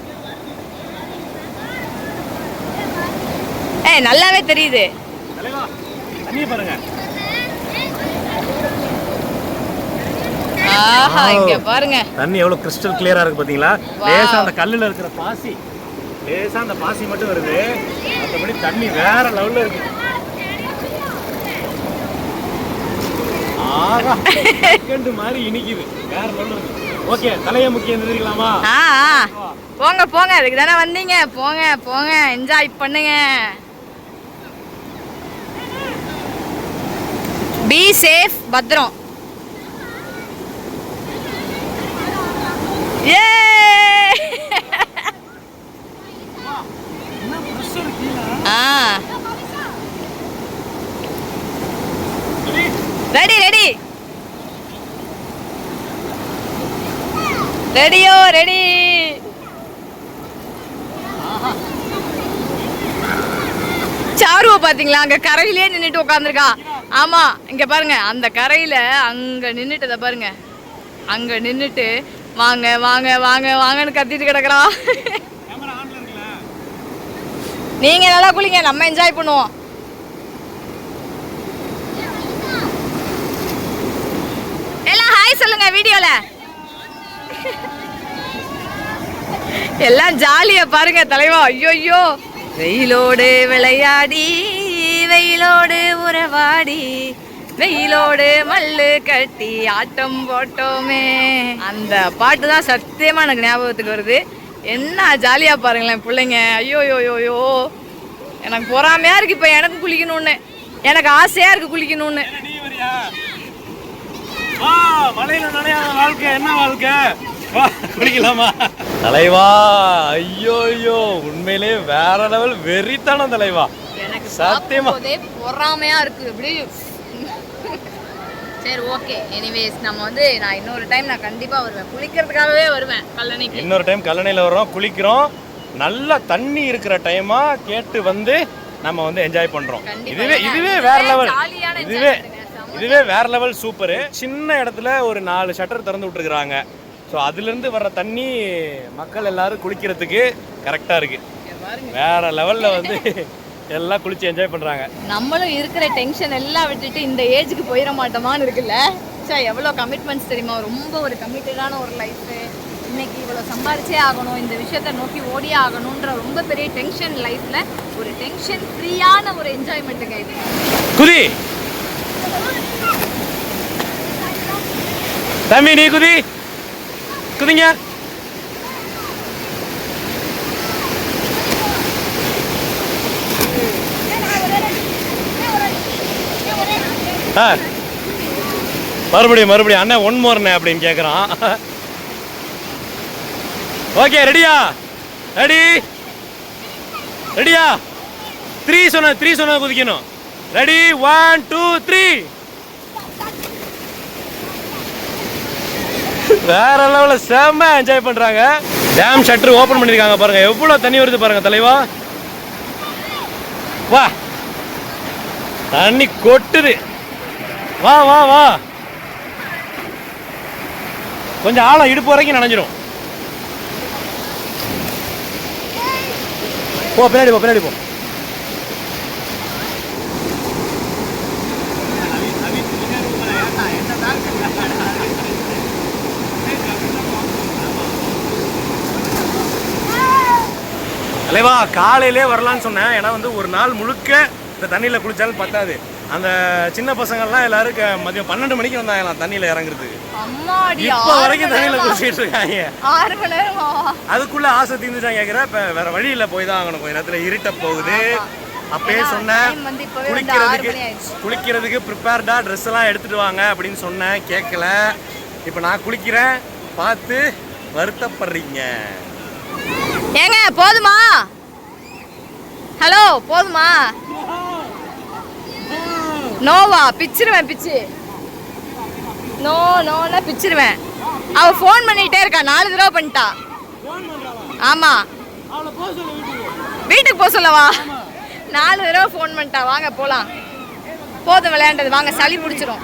ஏய், நல்லாவே தெரியுது. ஆஹா, இங்க பாருங்க தண்ணி எவ்வளவு கிறிஸ்டல் கிளியரா இருக்கு பாத்தீங்களா? லேசா அந்த கல்லுல இருக்கிற பாசி, லேசா அந்த பாசி மட்டும் வருது. மற்றபடி தண்ணி வேற லெவல்ல இருக்கு. ஆஹா, செகண்ட் மாதிரி இனிக்குது. வேற லெவல்ல இருக்கு. ஓகே, தலைய முக்கியம் தெரிஞ்சுக்கலாமா? போங்க போங்க, அதுக்கு தானே வந்தீங்க. போங்க போங்க, என்ஜாய் பண்ணுங்க. பி சேஃப், பத்திரம். ஏ ரெடி ரெடி ரெடியோ ரெடி. சாருவை பாத்தீங்களா? அங்க கரையிலே நின்னுட்டு உட்காந்துருக்கா. ஆமா, இங்க பாருங்க, அந்த கரையில அங்க நின்னுட்டு பாருங்க, அங்க நின்னுட்டு வாங்க வாங்க வாங்க வாங்கன்னு கத்திட்டு கிடக்குறா. நீங்க நல்லா குளிங்க, நம்ம என்ஜாய் பண்ணுவோம். எல்லாம் ஹாய் சொல்லுங்க வீடியோல. எல்லாம் ஜாலியா பாருங்க தலைவா. ஐயோ, வெயிலோடு விளையாடி, வெயிலோடு உறவாடி, வெயிலோடு மல்லு கட்டி ஆட்டம் போட்டோமே. அந்த பாட்டு தான் சத்தியமா எனக்கு ஞாபகத்துக்கு வருது. என்ன ஜாலியா பாருங்களேன் பிள்ளைங்க. ஐயோ யோயோ, எனக்கு பொறாமையா இருக்கு. இப்ப எனக்கு குளிக்கணும்னு, எனக்கு ஆசையா இருக்கு குளிக்கணும்னு. மலையில நனையாத வாழ்க்கை என்ன வாழ்க்கை? குளிக்கலாமா தலைவா? ஐயோ ஐயோ, உண்மையிலே வேற லெவல் வெறித்தான தலைவா. எனக்கு சத்தியமா பொறாமையா இருக்கு. இப்படி சரி, ஓகே. எனிவேஸ், நம்ம வந்து நான் இன்னொரு டைம் நான் கண்டிப்பா வருவேன், குளிக்கிறதுக்காகவே வருவேன் கல்லணைக்கு. இன்னொரு டைம் கல்லணையில வரோம், குளிக்கிறோம். நல்ல தண்ணி இருக்கிற டைமா கேட்டு வந்து நம்ம வந்து என்ஜாய் பண்றோம். இதுவே வேற லெவல். இதுவே வேற லெவல், சூப்பர். சின்ன இடத்துல ஒரு 4 ஷட்டர் திறந்து விட்டுருக்காங்க. ஸோ அதுலேருந்து வர்ற தண்ணி மக்கள் எல்லாரும் குளிக்கிறதுக்கு கரெக்டாக இருக்கு. வேற லெவல்ல வந்து எல்லாம் குளிச்சு என்ஜாய் பண்றாங்க. நம்மளும் இருக்கிற டென்ஷன் எல்லாம் விட்டுட்டு இந்த ஏஜுக்கு போயிட மாட்டோமான்னு இருக்குல்ல. சார், எவ்வளோ கமிட்மெண்ட்ஸ் தெரியுமா? ரொம்ப ஒரு கமிட்டடான ஒரு லைஃபு. இன்னைக்கு இவ்வளோ சம்பாரிச்சே ஆகணும், இந்த விஷயத்தை நோக்கி ஓடியே ஆகணுன்ற ரொம்ப பெரிய டென்ஷன் லைஃப்ல ஒரு டென்ஷன் ஃப்ரீயான ஒரு என்ஜாய்மெண்ட்டுங்க இது. குதி தம்பி, நீ குதி, குதிங்க. மறுபடியும் அண்ணன் ஒன் மோர்ண்ணே அப்படின்னு கேட்குறான். ஓகே, ரெடியா? ரெடியா? 3 சொன்ன குதிக்கணும். ரெடி? 1 2 3. வேற லெவல்ல செம்ம என்ஜாய் பண்றாங்க. டேம் ஷட்டர் ஓபன் பண்ணிருக்காங்க பாருங்க, எவ்வளவு தண்ணி வருது பாருங்க தலைவா. வா, தண்ணி கொட்டுது. வா வா வா. கொஞ்சம் ஆழம், இடுப்பு வரைக்கும் நனைஞ்சிரும். போ பின்னாடி போ தலைவா காலையிலே வரலான்னு சொன்னேன். ஏன்னா வந்து ஒரு நாள் முழுக்க இந்த தண்ணியில் குளிச்சாலும் பத்தாது. அந்த சின்ன பசங்கள்லாம் எல்லாரும் மதியம் 12 மணிக்கு வந்தாங்களாம் தண்ணியில் இறங்குறதுக்கு. இப்போ வரைக்கும் தண்ணியில் குளிச்சுட்டு இருக்காங்க. 6 மணி நேரம். அதுக்குள்ள ஆசை தீர்ந்துட்டாங்க கேட்குறேன். இப்போ வேற வழியில் போய் தான் ஆகணும். கொஞ்ச நேரத்தில் இருட்ட போகுது. அப்பயே சொன்னேன் குளிக்கிறதுக்கு ப்ரிப்பேர்டா ட்ரெஸ் எல்லாம் எடுத்துட்டு வாங்க அப்படின்னு சொன்னேன். கேட்கல. இப்போ நான் குளிக்கிறேன். பார்த்து வருத்தப்படுறீங்க. ஏங்க போதுமா? ஹலோ போதுமா? நோவா பிச்சிருவேன் பிச்சு. நோனா பிச்சிருவேன். அவ ஃபோன் பண்ணிட்டே இருக்கா. 4 தடவை பண்ணிட்டா. ஆமா வீட்டுக்கு போக சொல்லவா? 4 தடவை ஃபோன் பண்ணிட்டா. வாங்க போலாம். போதும் விளையாண்டது. வாங்க சளி பிடிச்சிரும்.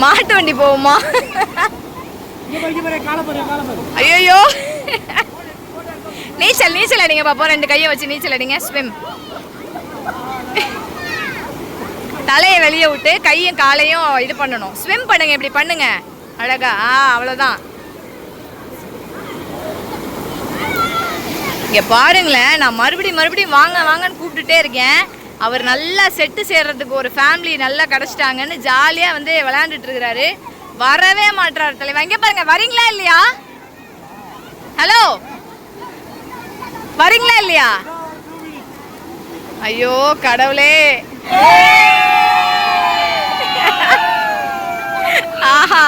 மாட்டு வண்டி போகுமா? ஐயோ நீச்சல் அடிங்க பாப்போம். 2 கையை வச்சு நீச்சல் அடிங்க. ஸ்விம். தலையை வெளியே விட்டு கையும் காலையும் இது பண்ணணும். ஸ்விம் பண்ணுங்க. இப்படி பண்ணுங்க அழகா. அவ்வளோதான். இங்கே பாருங்களேன். நான் மறுபடியும் வாங்கன்னு கூப்பிட்டுட்டே இருக்கேன். அவர் நல்லா செட்டு சேர்றதுக்கு ஒரு ஃபேமிலி நல்லா கிடச்சிட்டாங்கன்னு ஜாலியாக வந்து விளையாண்டுட்டு இருக்கிறாரு. வரவே மாட்டாரு தலைவா. இங்கே பாருங்க. வரீங்களா இல்லையா? ஹலோ வரீங்களா இல்லையா? ஐயோ கடவுளே. ஆஹா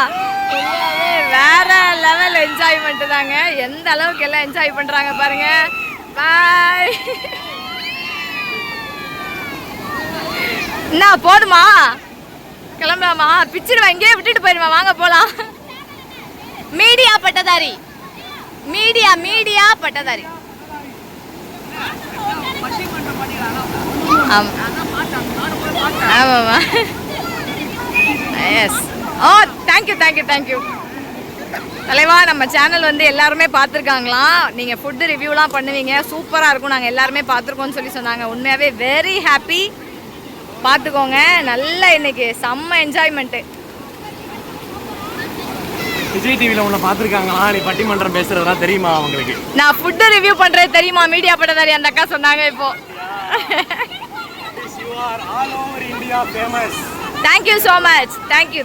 வேற லெவல் என்ஜாய்மெண்ட் தாங்க. எந்த அளவுக்கு எல்லாம் என்ஜாய் பண்றாங்க பாருங்க. பாய். என்ன போதுமா? கிளம்பலாமா? பிச்சிருவா. இங்கே விட்டுட்டு போயிருமா? வாங்க போலாம். மீடியா பட்டதாரி. மீடியா பட்டதாரி. ஆமாம்மா. எஸ். ஓ தேங்க்யூ தலைவா. நம்ம சேனல் வந்து எல்லாருமே பார்த்துருக்காங்களாம். நீங்கள் ஃபுட்டு ரிவ்யூலாம் பண்ணுவீங்க. சூப்பராக இருக்கும். நாங்கள் எல்லாருமே பார்த்துருக்கோன்னு சொல்லி சொன்னாங்க. உண்மையாகவே வெரி ஹாப்பி. பார்த்துக்கோங்க. நல்லா இன்னைக்கு செம்ம என்ஜாய்மெண்ட்டு. விஜய் டிவியில் உன்னை பார்த்துருக்காங்களா? நீ பட்டிமன்றம் பேசுறதெல்லாம் தெரியுமா அவங்களுக்கு? நான் ஃபுட்டு ரிவ்யூ பண்ணுறது தெரியுமா? மீடியா பட்டதாரி அந்த அக்கா சொன்னாங்க இப்போ. You are all over India famous. Thank you so much. Thank you.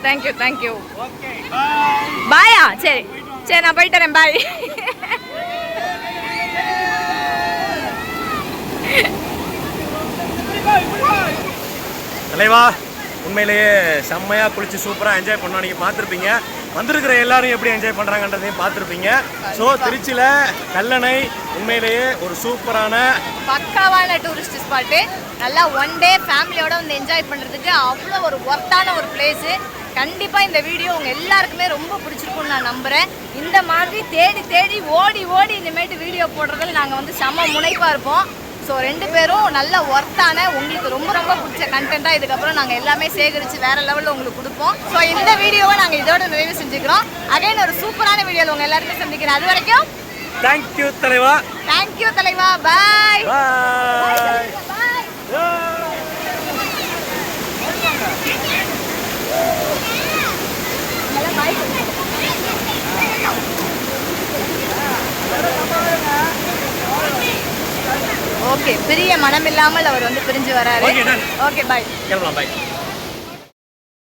Okay, bye. பாயா? சரி நான் போயிட்டு வரேன். பாய். தலைவா உண்மையிலேயே செம்மையாக குளிச்சு சூப்பராக என்ஜாய் பண்ணோம். நீங்கள் பார்த்துருப்பீங்க. வந்திருக்கிற எல்லாரும் எப்படி என்ஜாய் பண்ணுறாங்கன்றதையும் பார்த்துருப்பீங்க. ஸோ திருச்சியில் கல்லணை உண்மையிலேயே ஒரு சூப்பரான பக்காவான டூரிஸ்ட் ஸ்பாட்டு. நல்லா 1 டே ஃபேமிலியோட வந்து என்ஜாய் பண்ணுறதுக்கு அவ்வளோ ஒரு ஒர்த்தான ஒரு பிளேஸு. கண்டிப்பாக இந்த வீடியோ உங்கள் எல்லாருக்குமே ரொம்ப பிடிச்சிருக்குன்னு நான் நம்புகிறேன். இந்த மாதிரி தேடி ஓடி இனிமேட்டு வீடியோ போடுறதில் நாங்கள் வந்து செம்ம முனைப்பாக இருப்போம். ஸோ 2 பேரும் நல்ல ஒர்த்தான உங்களுக்கு ரொம்ப பிடிச்ச கண்டென்ட்டாக இதுக்கப்புறம் நாங்கள் எல்லாமே சேகரித்து வேறு லெவலில் உங்களுக்கு கொடுப்போம். ஸோ இந்த வீடியோவை நாங்கள் இதோட நிறைவு செஞ்சுக்கிறோம். அகைன் ஒரு சூப்பரான வீடியோவில் உங்கள் எல்லாருமே சந்திக்கிறேன். அது வரைக்கும் தேங்க்யூ தலைவா. பாய். ஓகே. பிரிய மனம் இல்லாமல் அவர் வந்து பிரிஞ்சு வராரு. Okay bye. கிளம்பலாம். பாய்.